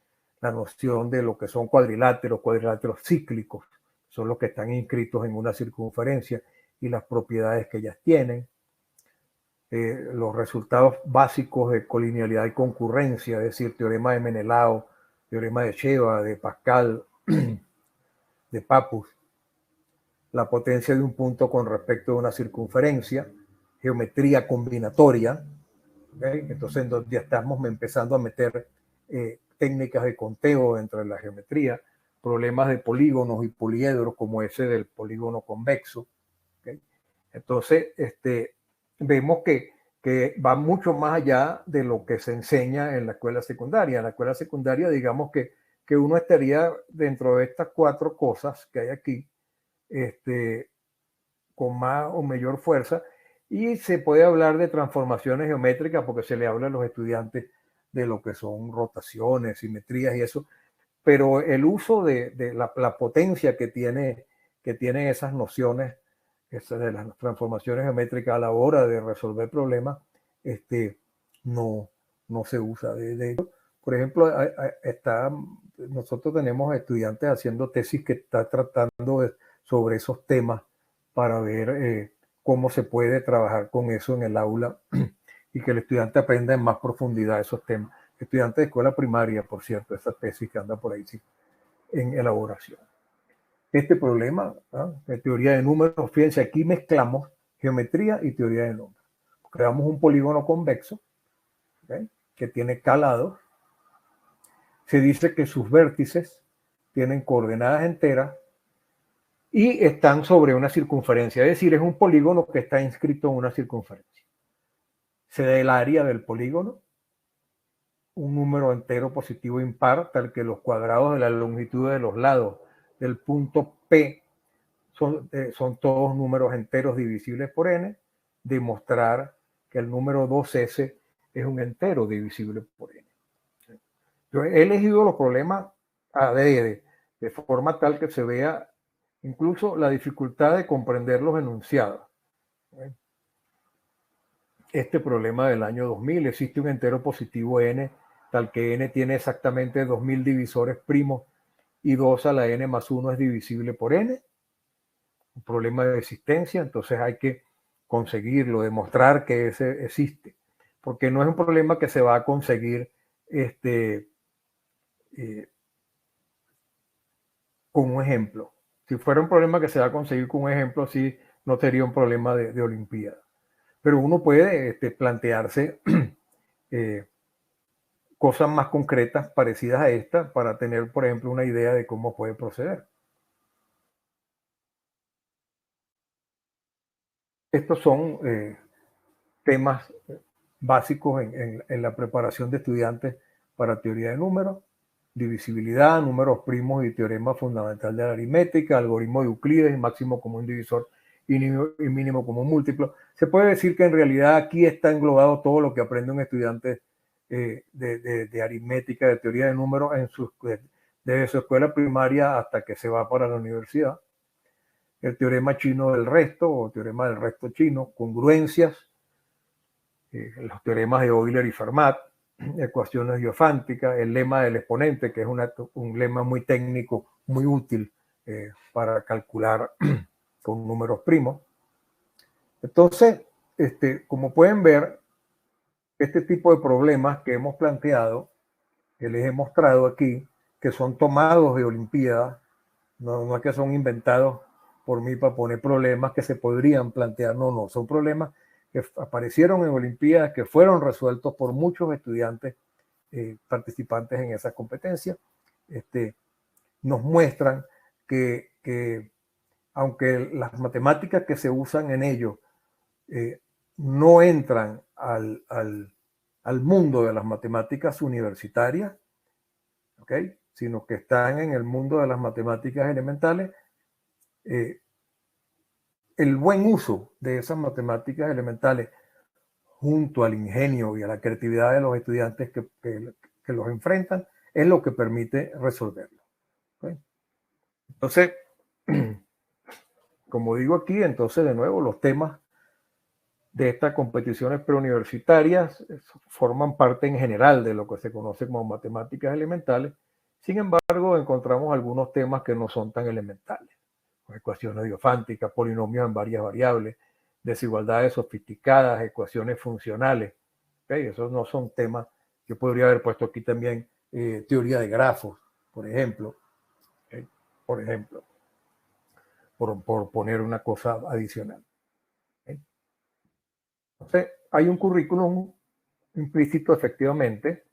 La noción de lo que son cuadriláteros cíclicos, son los que están inscritos en una circunferencia y las propiedades que ellas tienen. Los resultados básicos de colinealidad y concurrencia, es decir, teorema de Menelao, teorema de Sheva, de Pascal, de Pappus, la potencia de un punto con respecto a una circunferencia, geometría combinatoria, ¿okay? Entonces ya estamos empezando a meter técnicas de conteo dentro de la geometría, problemas de polígonos y poliedros como ese del polígono convexo, ¿okay? Entonces, vemos que va mucho más allá de lo que se enseña en la escuela secundaria. En la escuela secundaria, digamos que uno estaría dentro de estas cuatro cosas que hay aquí, con más o mayor fuerza, y se puede hablar de transformaciones geométricas porque se le habla a los estudiantes de lo que son rotaciones, simetrías y eso, pero el uso de la potencia que tienen esas nociones de las transformaciones geométricas a la hora de resolver problemas, no se usa. De hecho, por ejemplo, nosotros tenemos estudiantes haciendo tesis que están tratando sobre esos temas para ver cómo se puede trabajar con eso en el aula y que el estudiante aprenda en más profundidad esos temas. Estudiantes de escuela primaria, por cierto, esa tesis que anda por ahí sí, en elaboración. Este problema, de teoría de números, fíjense, aquí mezclamos geometría y teoría de números. Creamos un polígono convexo, ¿okay?, que tiene calados. Se dice que sus vértices tienen coordenadas enteras y están sobre una circunferencia, es decir, es un polígono que está inscrito en una circunferencia. Se da el área del polígono, un número entero positivo impar, tal que los cuadrados de la longitud de los lados del punto P son todos números enteros divisibles por n, demostrar que el número 2s es un entero divisible por n. Yo he elegido los problemas de forma tal que se vea incluso la dificultad de comprender los enunciados. Este problema del año 2000, existe un entero positivo n, tal que n tiene exactamente 2000 divisores primos y 2 a la n más 1 es divisible por n. Un problema de existencia, entonces hay que conseguirlo, demostrar que ese existe, porque no es un problema que se va a conseguir con un ejemplo. Si fuera un problema que se va a conseguir con un ejemplo, sí, no sería un problema de Olimpiada. Pero uno puede plantearse cosas más concretas parecidas a esta para tener, por ejemplo, una idea de cómo puede proceder. Estos son temas básicos en la preparación de estudiantes para teoría de números, divisibilidad, números primos y teorema fundamental de la aritmética, algoritmo de Euclides, máximo común divisor y mínimo común múltiplo. Se puede decir que en realidad aquí está englobado todo lo que aprende un estudiante de aritmética, de teoría de números, desde su escuela primaria hasta que se va para la universidad. El teorema chino del resto o teorema del resto chino, congruencias, los teoremas de Euler y Fermat, ecuaciones diofánticas, el lema del exponente, que es un lema muy técnico, muy útil para calcular con números primos. Entonces, como pueden ver, este tipo de problemas que hemos planteado, que les he mostrado aquí, que son tomados de Olimpiadas, no es que son inventados por mí para poner problemas que se podrían plantear, no, son problemas que aparecieron en Olimpiadas, que fueron resueltos por muchos estudiantes participantes en esa competencia. Nos muestran que aunque las matemáticas que se usan en ellos no entran al mundo de las matemáticas universitarias, ¿okay?, sino que están en el mundo de las matemáticas elementales, el buen uso de esas matemáticas elementales junto al ingenio y a la creatividad de los estudiantes que los enfrentan es lo que permite resolverlo. ¿Okay? Entonces, como digo aquí, entonces de nuevo los temas de estas competiciones preuniversitarias forman parte en general de lo que se conoce como matemáticas elementales. Sin embargo, encontramos algunos temas que no son tan elementales. Ecuaciones diofánticas, polinomios en varias variables, desigualdades sofisticadas, ecuaciones funcionales. ¿Okay? Esos no son temas. Yo podría haber puesto aquí también teoría de grafos, por ejemplo. ¿Okay? Por ejemplo, por poner una cosa adicional. ¿Okay? Entonces, hay un currículum implícito, efectivamente,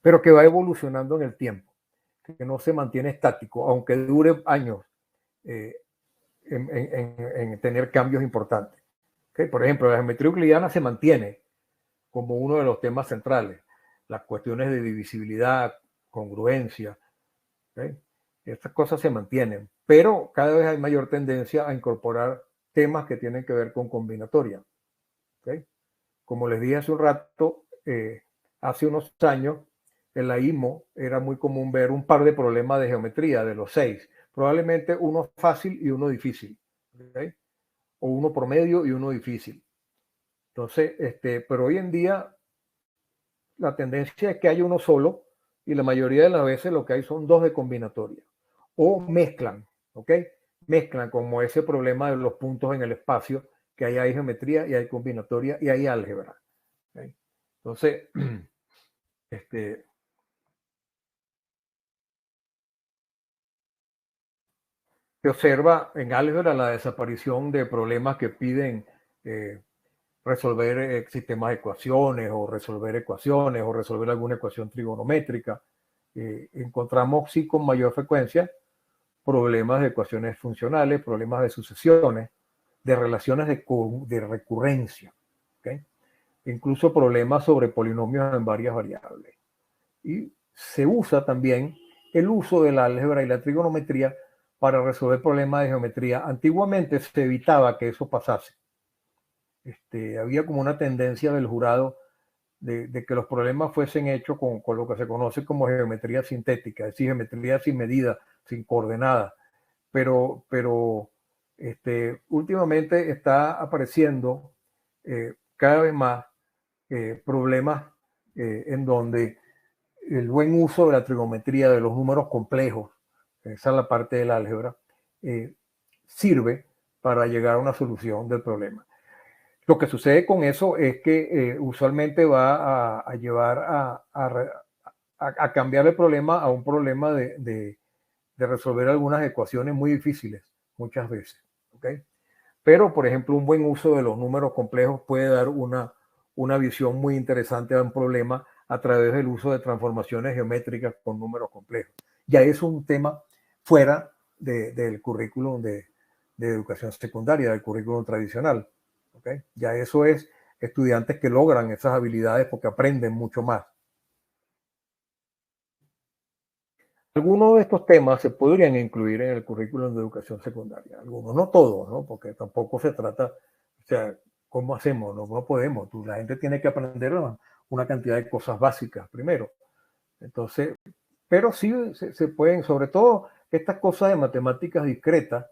pero que va evolucionando en el tiempo, que no se mantiene estático, aunque dure años en tener cambios importantes. ¿Okay? Por ejemplo, la geometría euclidiana se mantiene como uno de los temas centrales, las cuestiones de divisibilidad, congruencia, ¿okay? Estas cosas se mantienen, pero cada vez hay mayor tendencia a incorporar temas que tienen que ver con combinatoria. ¿Okay? Como les dije hace un rato, hace unos años en la IMO era muy común ver un par de problemas de geometría de los 6, probablemente uno fácil y uno difícil, ¿okay? O uno promedio y uno difícil. Entonces, pero hoy en día la tendencia es que hay uno solo y la mayoría de las veces lo que hay son dos de combinatoria o mezclan, ¿ok? Mezclan como ese problema de los puntos en el espacio, que ahí hay geometría y hay combinatoria y hay álgebra. ¿Okay? Entonces, se observa en álgebra la desaparición de problemas que piden resolver sistemas de ecuaciones o resolver alguna ecuación trigonométrica. Encontramos sí con mayor frecuencia problemas de ecuaciones funcionales, problemas de sucesiones, de relaciones de recurrencia, ¿okay? Incluso problemas sobre polinomios en varias variables. Y se usa también el uso de la álgebra y la trigonometría para resolver problemas de geometría. Antiguamente se evitaba que eso pasase. Había como una tendencia del jurado de que los problemas fuesen hechos con lo que se conoce como geometría sintética, es decir, geometría sin medida, sin coordenadas. Pero últimamente está apareciendo cada vez más problemas en donde el buen uso de la trigonometría, de los números complejos, esa es la parte del álgebra, sirve para llegar a una solución del problema. Lo que sucede con eso es que usualmente va a llevar a cambiar el problema a un problema de resolver algunas ecuaciones muy difíciles, muchas veces. ¿Okay? Pero, por ejemplo, un buen uso de los números complejos puede dar una visión muy interesante a un problema a través del uso de transformaciones geométricas con números complejos. Ya es un tema fuera del currículum de educación secundaria, del currículum tradicional. ¿Okay? Ya eso es estudiantes que logran esas habilidades porque aprenden mucho más. Algunos de estos temas se podrían incluir en el currículum de educación secundaria, algunos, no todos, ¿no? Porque tampoco se trata, o sea, ¿cómo hacemos? No podemos, la gente tiene que aprender una cantidad de cosas básicas primero. Entonces, pero sí se pueden, sobre todo estas cosas de matemáticas discretas,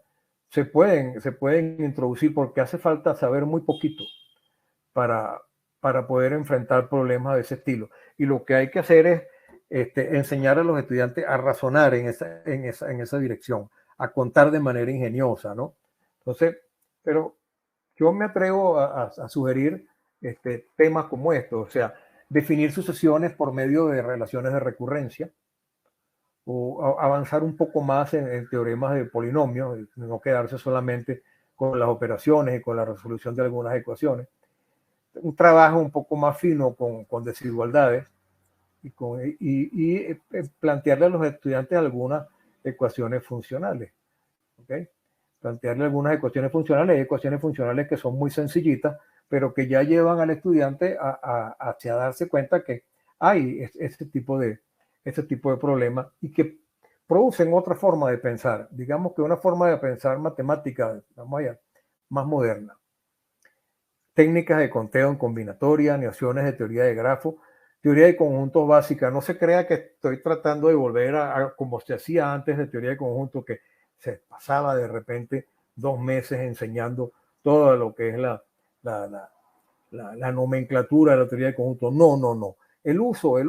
se pueden introducir porque hace falta saber muy poquito para poder enfrentar problemas de ese estilo. Y lo que hay que hacer es enseñar a los estudiantes a razonar en esa dirección, a contar de manera ingeniosa, ¿no? Entonces, pero yo me atrevo a sugerir temas como estos, o sea, definir sucesiones por medio de relaciones de recurrencia, o avanzar un poco más en teoremas de polinomios, no quedarse solamente con las operaciones y con la resolución de algunas ecuaciones. Un trabajo un poco más fino con desigualdades y plantearle a los estudiantes algunas ecuaciones funcionales. ¿Okay? Plantearle algunas ecuaciones funcionales, hay ecuaciones funcionales que son muy sencillitas, pero que ya llevan al estudiante hacia darse cuenta que hay ese tipo de problemas y que producen otra forma de pensar, digamos que una forma de pensar matemática, vamos allá, más moderna. Técnicas de conteo en combinatoria, nociones de teoría de grafos, teoría de conjuntos básica. No se crea que estoy tratando de volver a como se hacía antes de teoría de conjuntos, que se pasaba de repente 2 meses enseñando todo lo que es la nomenclatura de la teoría de conjuntos. No. El uso de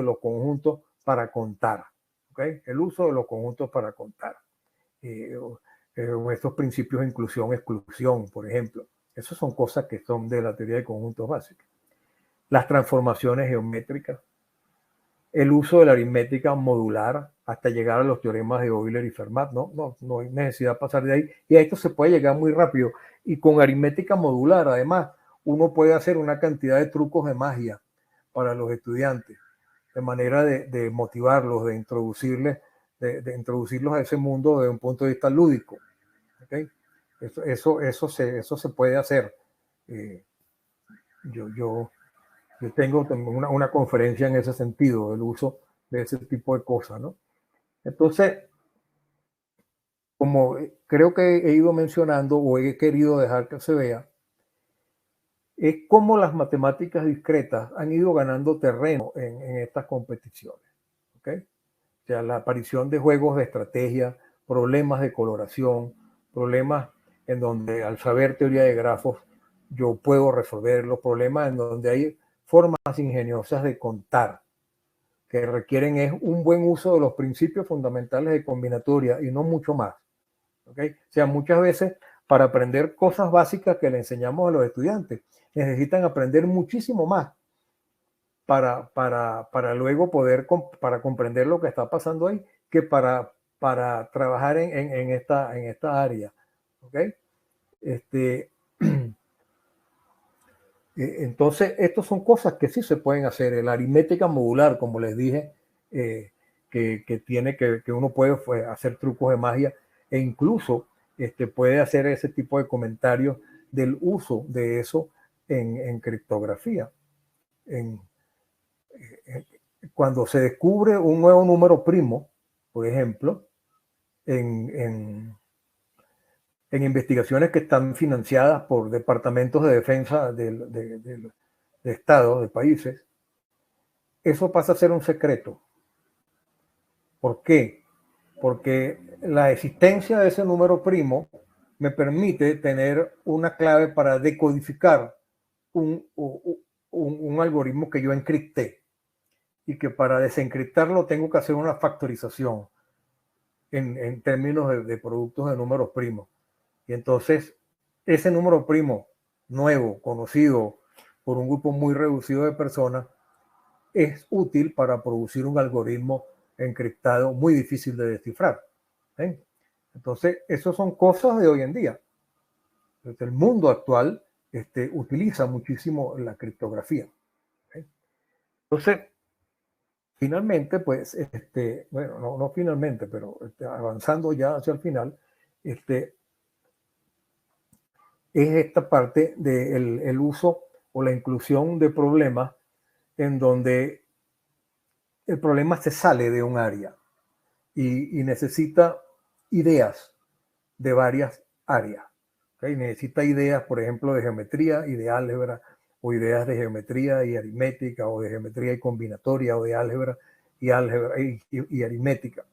los conjuntos para contar. ¿Okay? El uso de los conjuntos para contar. Estos principios de inclusión, exclusión, por ejemplo. Esas son cosas que son de la teoría de conjuntos básicos. Las transformaciones geométricas, el uso de la aritmética modular hasta llegar a los teoremas de Euler y Fermat. No hay necesidad de pasar de ahí. Y a esto se puede llegar muy rápido. Y con aritmética modular, además, uno puede hacer una cantidad de trucos de magia para los estudiantes, de manera de motivarlos, de introducirlos a ese mundo desde un punto de vista lúdico. ¿Okay? Eso se puede hacer. Yo tengo una conferencia en ese sentido, el uso de ese tipo de cosas, ¿no? Entonces, como creo que he ido mencionando o he querido dejar que se vea, es cómo las matemáticas discretas han ido ganando terreno en estas competiciones. ¿Okay? O sea, la aparición de juegos de estrategia, problemas de coloración, problemas en donde al saber teoría de grafos yo puedo resolver los problemas, en donde hay formas ingeniosas de contar que requieren es un buen uso de los principios fundamentales de combinatoria y no mucho más. ¿Okay? O sea, muchas veces para aprender cosas básicas que le enseñamos a los estudiantes, necesitan aprender muchísimo más para luego poder para comprender lo que está pasando ahí, que para trabajar en esta área. ¿Okay? Entonces, estas son cosas que sí se pueden hacer. La aritmética modular, como les dije, que uno puede hacer trucos de magia e incluso puede hacer ese tipo de comentarios del uso de eso en criptografía. Cuando se descubre un nuevo número primo, por ejemplo, en investigaciones que están financiadas por departamentos de defensa de estados, de países, eso pasa a ser un secreto. ¿Por qué? Porque la existencia de ese número primo me permite tener una clave para decodificar un algoritmo que yo encripté y que para desencriptarlo tengo que hacer una factorización en términos de productos de números primos. Y entonces ese número primo nuevo, conocido por un grupo muy reducido de personas, es útil para producir un algoritmo encriptado muy difícil de descifrar. Entonces, eso son cosas de hoy en día. Entonces, el mundo actual utiliza muchísimo la criptografía. Entonces, finalmente, pues, bueno, no finalmente, pero avanzando ya hacia el final, es esta parte del el uso o la inclusión de problemas en donde el problema se sale de un área y necesita ideas de varias áreas. ¿Okay? Necesita ideas, por ejemplo, de geometría y de álgebra, o ideas de geometría y aritmética, o de geometría y combinatoria, o de álgebra y aritmética,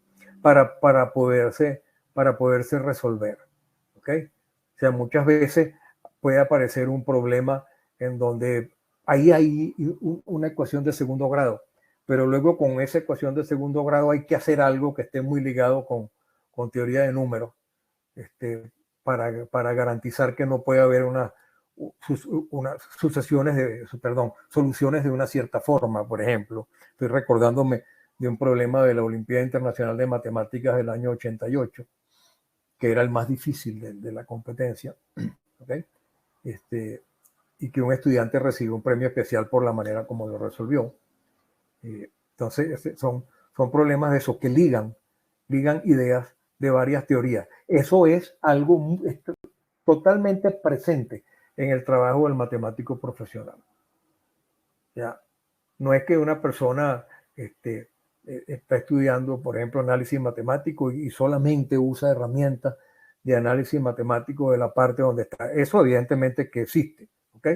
para poderse resolver. ¿Okay? O sea, muchas veces puede aparecer un problema en donde ahí hay una ecuación de segundo grado, pero luego con esa ecuación de segundo grado hay que hacer algo que esté muy ligado con teoría de números, para garantizar que no puede haber soluciones de una cierta forma. Por ejemplo, estoy recordándome de un problema de la Olimpiada Internacional de Matemáticas del año 88, que era el más difícil de la competencia, ¿okay? Y que un estudiante recibió un premio especial por la manera como lo resolvió. Entonces, son problemas de esos que ligan ideas de varias teorías. Eso es algo totalmente presente en el trabajo del matemático profesional. ¿Ya? No es que una persona está estudiando, por ejemplo, análisis matemático y solamente usa herramientas de análisis matemático de la parte donde está. Eso evidentemente que existe, ¿ok?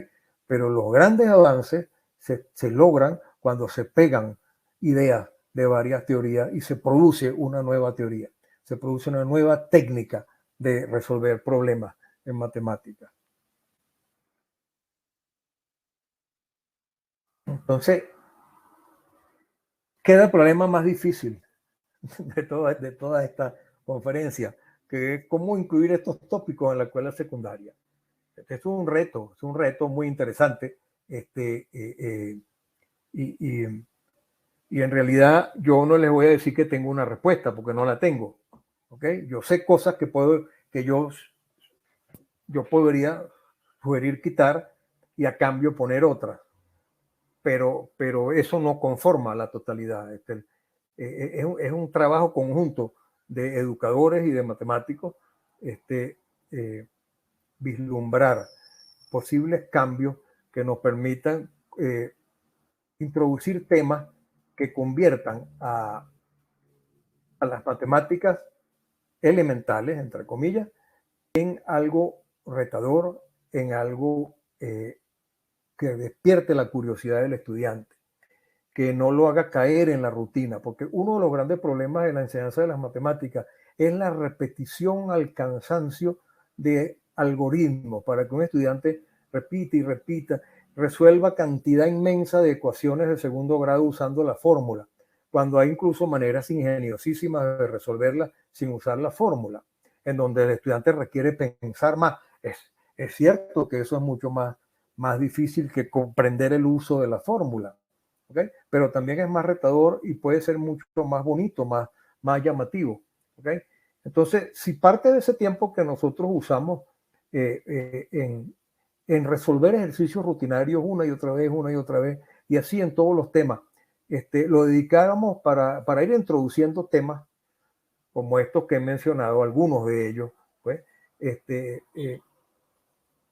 Pero los grandes avances se logran cuando se pegan ideas de varias teorías y se produce una nueva teoría, se produce una nueva técnica de resolver problemas en matemáticas. Entonces, queda el problema más difícil de toda esta conferencia, que es cómo incluir estos tópicos en la escuela secundaria. Este es un reto muy interesante, y en realidad yo no les voy a decir que tengo una respuesta, porque no la tengo. ¿Okay? Yo sé cosas que yo podría sugerir quitar y a cambio poner otras, pero eso no conforma la totalidad. Es un trabajo conjunto de educadores y de matemáticos, vislumbrar posibles cambios que nos permitan introducir temas que conviertan a las matemáticas elementales, entre comillas, en algo retador, en algo que despierte la curiosidad del estudiante, que no lo haga caer en la rutina, porque uno de los grandes problemas de la enseñanza de las matemáticas es la repetición al cansancio de algoritmos, para que un estudiante repita y repita, resuelva cantidad inmensa de ecuaciones de segundo grado usando la fórmula, cuando hay incluso maneras ingeniosísimas de resolverla sin usar la fórmula, en donde el estudiante requiere pensar más. Es cierto que eso es mucho más difícil que comprender el uso de la fórmula, ¿okay? Pero también es más retador y puede ser mucho más bonito, más llamativo, ¿okay? Entonces, si parte de ese tiempo que nosotros usamos en resolver ejercicios rutinarios una y otra vez, y así en todos los temas, lo dedicáramos para ir introduciendo temas como estos que he mencionado, algunos de ellos, pues,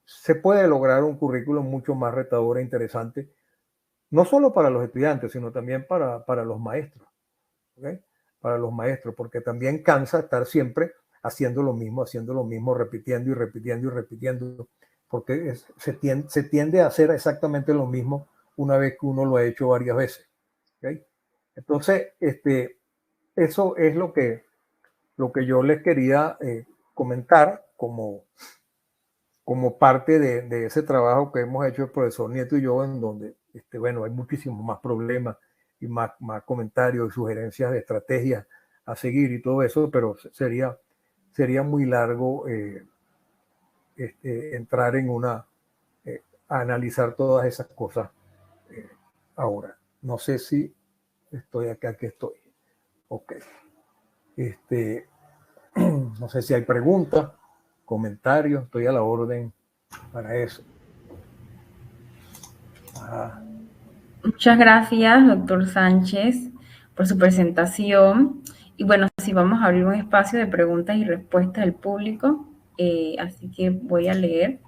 se puede lograr un currículum mucho más retador e interesante, no solo para los estudiantes, sino también para los maestros, ¿okay? Para los maestros, porque también cansa estar siempre haciendo lo mismo, repitiendo y repitiendo, porque se tiende a hacer exactamente lo mismo una vez que uno lo ha hecho varias veces, ¿okay? Entonces, eso es lo que yo les quería comentar como parte de ese trabajo que hemos hecho el profesor Nieto y yo, en donde bueno, hay muchísimos más problemas y más comentarios y sugerencias de estrategias a seguir y todo eso, pero sería muy largo entrar en analizar todas esas cosas ahora. No sé si estoy acá, que estoy. Ok. No sé si hay preguntas, comentarios, estoy a la orden para eso. Muchas gracias, doctor Sánchez, por su presentación. Y bueno, sí, vamos a abrir un espacio de preguntas y respuestas del público, así que voy a leer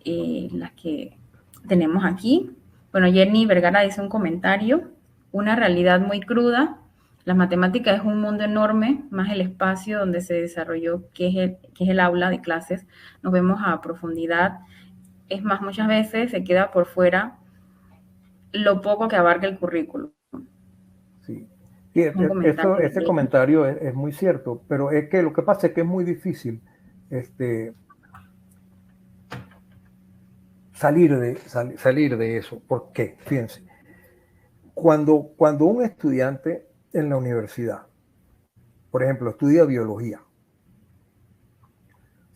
las que tenemos aquí. Bueno, Jenny Vergara dice un comentario: una realidad muy cruda. La matemática es un mundo enorme, más el espacio donde se desarrolló, que es el aula de clases. Nos vemos a profundidad. Es más, muchas veces se queda por fuera lo poco que abarca el currículo. Sí, ese comentario es muy cierto, pero es que lo que pasa es que es muy difícil salir de eso. ¿Por qué? Fíjense, cuando un estudiante en la universidad, por ejemplo, estudia biología,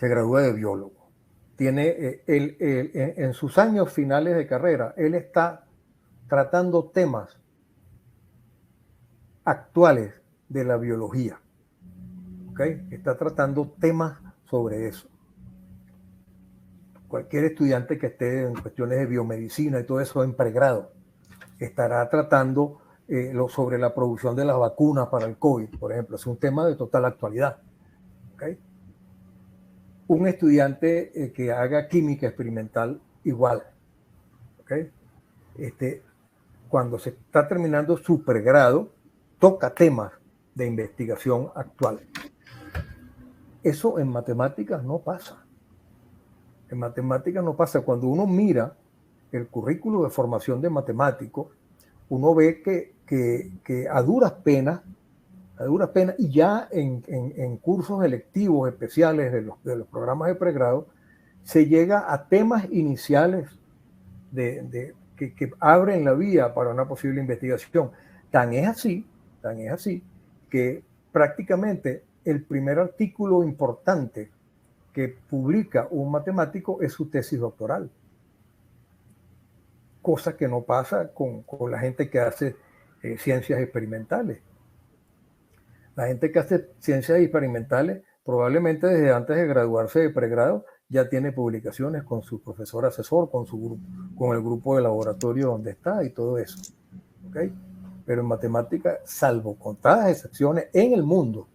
se gradúa de biólogo, tiene en sus años finales de carrera, él está tratando temas actuales de la biología, ¿okay? Está tratando temas sobre eso. Cualquier estudiante que esté en cuestiones de biomedicina y todo eso en pregrado estará tratando sobre la producción de las vacunas para el COVID, por ejemplo. Es un tema de total actualidad, ¿okay? Un estudiante que haga química experimental igual, ¿okay? Cuando se está terminando su pregrado, toca temas de investigación actual. Eso en matemáticas no pasa. En matemáticas no pasa. Cuando uno mira el currículo de formación de matemático, uno ve que a duras penas, y ya en cursos electivos especiales de los programas de pregrado, se llega a temas iniciales que abren la vía para una posible investigación. Tan es así que prácticamente el primer artículo importante que publica un matemático es su tesis doctoral. Cosa que no pasa con la gente que hace ciencias experimentales. La gente que hace ciencias experimentales probablemente desde antes de graduarse de pregrado ya tiene publicaciones con su profesor asesor, con su grupo, con el grupo de laboratorio donde está y todo eso. ¿Okay? Pero en matemática, salvo contadas excepciones en el mundo,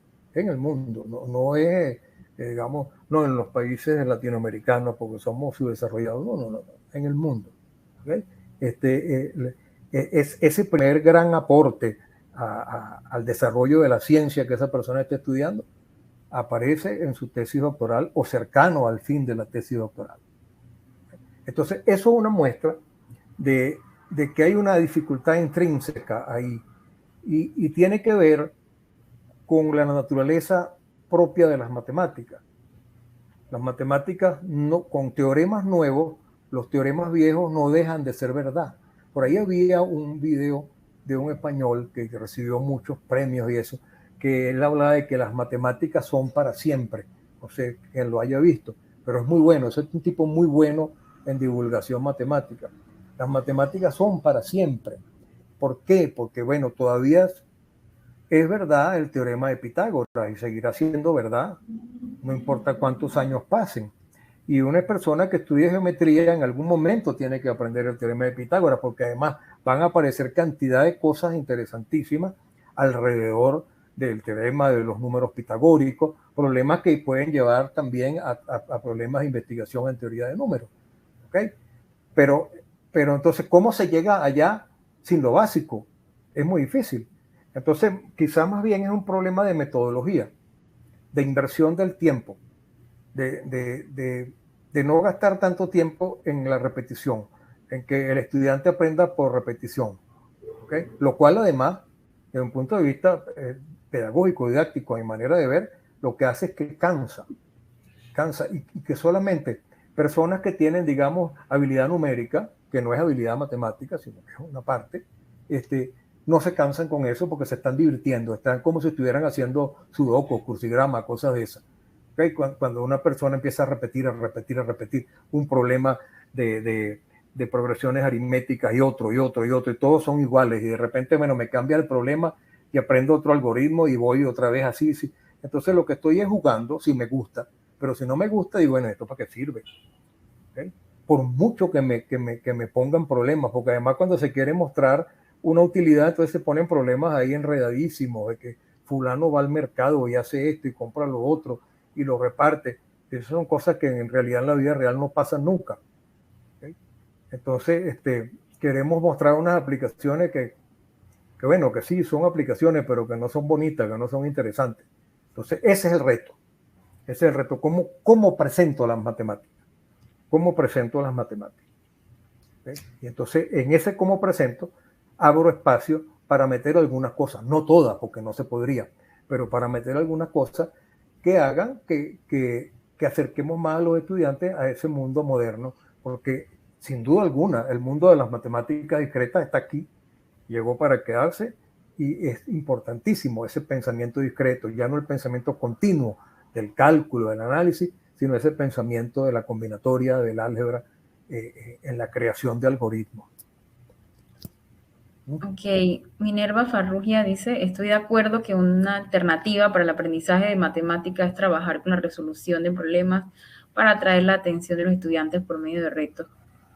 no es, digamos, no en los países latinoamericanos porque somos subdesarrollados, no, en el mundo. ¿Okay? Es ese primer gran aporte al desarrollo de la ciencia que esa persona esté estudiando, aparece en su tesis doctoral o cercano al fin de la tesis doctoral. Entonces, eso es una muestra de que hay una dificultad intrínseca ahí y tiene que ver con la naturaleza propia de las matemáticas. Las matemáticas, con teoremas nuevos, los teoremas viejos no dejan de ser verdad. Por ahí había un video de un español que recibió muchos premios y eso, que él hablaba de que las matemáticas son para siempre. No sé quién lo haya visto, pero es muy bueno. Es un tipo muy bueno en divulgación matemática. Las matemáticas son para siempre. ¿Por qué? Porque, bueno, todavía es verdad el teorema de Pitágoras y seguirá siendo verdad, no importa cuántos años pasen. Y una persona que estudia geometría en algún momento tiene que aprender el teorema de Pitágoras, porque además van a aparecer cantidad de cosas interesantísimas alrededor del teorema de los números pitagóricos, problemas que pueden llevar también a problemas de investigación en teoría de números. ¿Okay? Pero entonces, ¿cómo se llega allá sin lo básico? Es muy difícil. Entonces, quizás más bien es un problema de metodología, de inversión del tiempo, de no gastar tanto tiempo en la repetición, en que el estudiante aprenda por repetición. ¿Okay? Lo cual además, desde un punto de vista pedagógico, didáctico, y manera de ver, lo que hace es que cansa y que solamente personas que tienen, digamos, habilidad numérica, que no es habilidad matemática, sino que es una parte, no se cansan con eso porque se están divirtiendo, están como si estuvieran haciendo sudoku, crucigrama, cosas de esas. ¿Okay? Cuando una persona empieza a repetir un problema de de progresiones aritméticas y otro, y todos son iguales, y de repente, bueno, me cambia el problema y aprendo otro algoritmo y voy otra vez así, sí. Entonces lo que estoy es jugando si me gusta, pero si no me gusta, digo, bueno, ¿esto para qué sirve? ¿Okay? Por mucho que me pongan problemas, porque además cuando se quiere mostrar una utilidad, entonces se ponen problemas ahí enredadísimos, de que fulano va al mercado y hace esto y compra lo otro y lo reparte. Esas son cosas que en realidad en la vida real no pasan nunca. ¿Okay? Entonces, queremos mostrar unas aplicaciones que bueno, que sí, son aplicaciones, pero que no son bonitas, que no son interesantes. Entonces, ese es el reto. Ese es el reto. ¿Cómo presento las matemáticas? ¿Cómo presento las matemáticas? ¿Okay? Y entonces, en ese cómo presento, abro espacio para meter algunas cosas, no todas, porque no se podría, pero para meter algunas cosas que hagan que acerquemos más a los estudiantes a ese mundo moderno, porque sin duda alguna, el mundo de las matemáticas discretas está aquí, llegó para quedarse, y es importantísimo ese pensamiento discreto, ya no el pensamiento continuo del cálculo, del análisis, sino ese pensamiento de la combinatoria, del álgebra, en la creación de algoritmos. Ok, Minerva Farrugia dice, estoy de acuerdo que una alternativa para el aprendizaje de matemáticas es trabajar con la resolución de problemas para atraer la atención de los estudiantes por medio de retos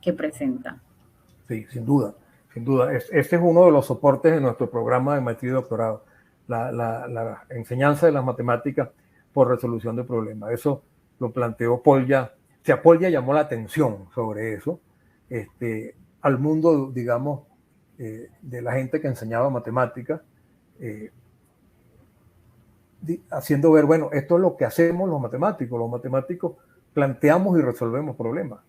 que presentan. Sí, sin duda, sin duda. Este es uno de los soportes de nuestro programa de maestría y doctorado, la enseñanza de las matemáticas por resolución de problemas. Eso lo planteó Polya. O sea, Polya llamó la atención sobre eso al mundo, digamos, de la gente que enseñaba matemáticas, haciendo ver, bueno, esto es lo que hacemos los matemáticos. Los matemáticos planteamos y resolvemos problemas.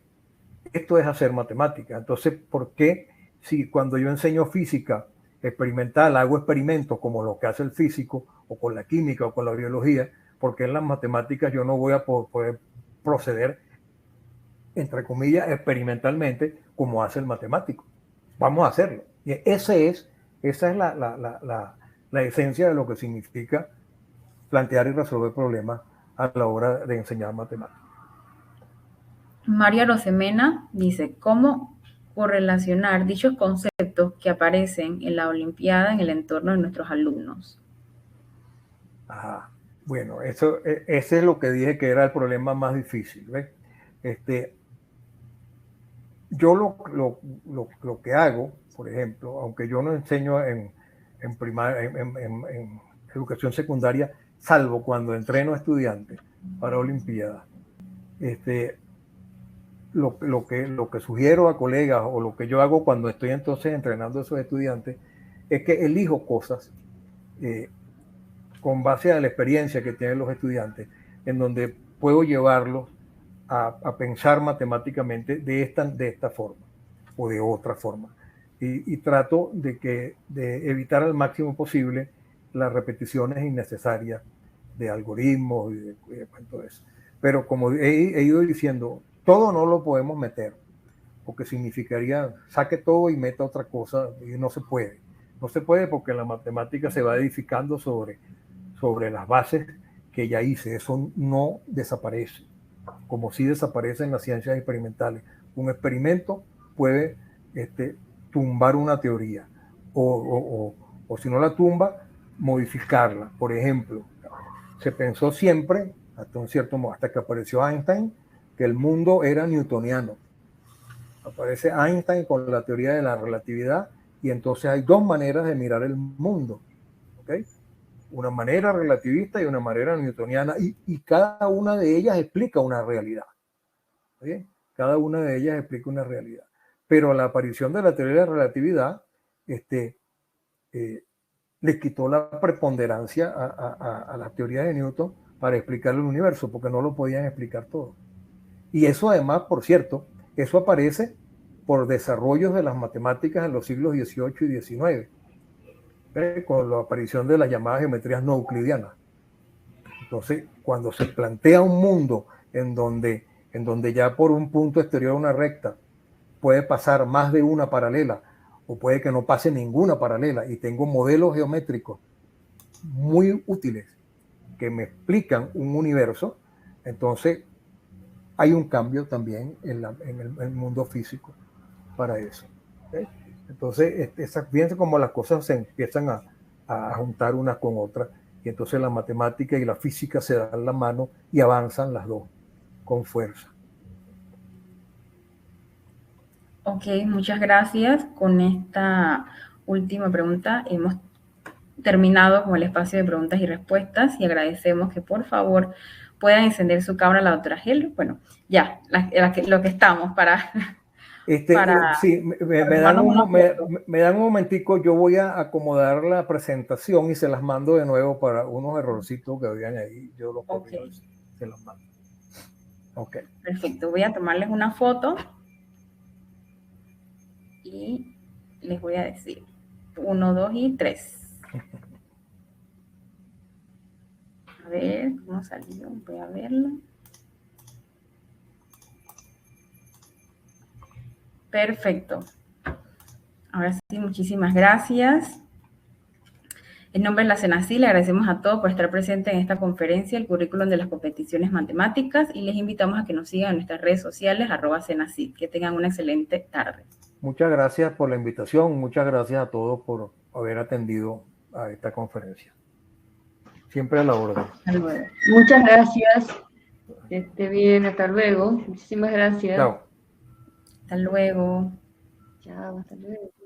Esto es hacer matemática. Entonces, ¿por qué si cuando yo enseño física experimental hago experimentos como lo que hace el físico, o con la química, o con la biología, porque en las matemáticas yo no voy a poder proceder, entre comillas, experimentalmente, como hace el matemático? Vamos a hacerlo. Y esa es la esencia de lo que significa plantear y resolver problemas a la hora de enseñar matemáticas. María Rosemena dice, ¿cómo correlacionar dichos conceptos que aparecen en la Olimpiada en el entorno de nuestros alumnos? Ajá. Bueno, ese es lo que dije que era el problema más difícil. ¿Ves? Yo lo que hago, por ejemplo, aunque yo no enseño en educación secundaria, salvo cuando entreno a estudiantes para Olimpiadas, lo que sugiero a colegas, o lo que yo hago cuando estoy entonces entrenando a esos estudiantes, es que elijo cosas con base a la experiencia que tienen los estudiantes, en donde puedo llevarlos a pensar matemáticamente de esta forma o de otra forma. Y trato de evitar al máximo posible las repeticiones innecesarias de algoritmos y de todo eso. Pero como he ido diciendo, todo no lo podemos meter, porque significaría saque todo y meta otra cosa, y no se puede. No se puede porque la matemática se va edificando sobre las bases que ya hice. Eso no desaparece, como si desaparecen las ciencias experimentales. Un experimento puede tumbar una teoría, o si no la tumba, modificarla. Por ejemplo, se pensó siempre, hasta un cierto modo, hasta que apareció Einstein, que el mundo era newtoniano. Aparece Einstein con la teoría de la relatividad, y entonces hay dos maneras de mirar el mundo, ¿okay? Una manera relativista y una manera newtoniana, y cada una de ellas explica una realidad. ¿Sí? Cada una de ellas explica una realidad. Pero la aparición de la teoría de la relatividad le quitó la preponderancia a la teoría de Newton para explicar el universo, porque no lo podían explicar todo. Y eso además, por cierto, eso aparece por desarrollos de las matemáticas en los siglos XVIII y XIX, con la aparición de las llamadas geometrías no euclidianas. Entonces, cuando se plantea un mundo en donde ya por un punto exterior a una recta puede pasar más de una paralela, o puede que no pase ninguna paralela, y tengo modelos geométricos muy útiles que me explican un universo, entonces hay un cambio también en el mundo físico. para eso. ¿Okay? Entonces, fíjense cómo las cosas se empiezan a juntar unas con otras, y entonces la matemática y la física se dan la mano y avanzan las dos con fuerza. Ok, muchas gracias. Con esta última pregunta hemos terminado con el espacio de preguntas y respuestas y agradecemos que por favor puedan encender su cámara la doctora Hel. Bueno, ya, lo que estamos para... Sí, me dan un momentico, yo voy a acomodar la presentación y se las mando de nuevo para unos errorcitos que habían ahí. Yo los copio y se los mando. Ok. Perfecto, voy a tomarles una foto y les voy a decir 1, 2 y 3. A ver cómo salió, voy a verlo. Perfecto. Ahora sí, muchísimas gracias. En nombre de la CENACIT, le agradecemos a todos por estar presentes en esta conferencia, el currículum de las competiciones matemáticas, y les invitamos a que nos sigan en nuestras redes sociales, @CENACIT. Que tengan una excelente tarde. Muchas gracias por la invitación, muchas gracias a todos por haber atendido a esta conferencia. Siempre a la orden. Hasta luego. Muchas gracias. Que esté bien, hasta luego. Muchísimas gracias. Chao. Hasta luego. Chao, hasta luego.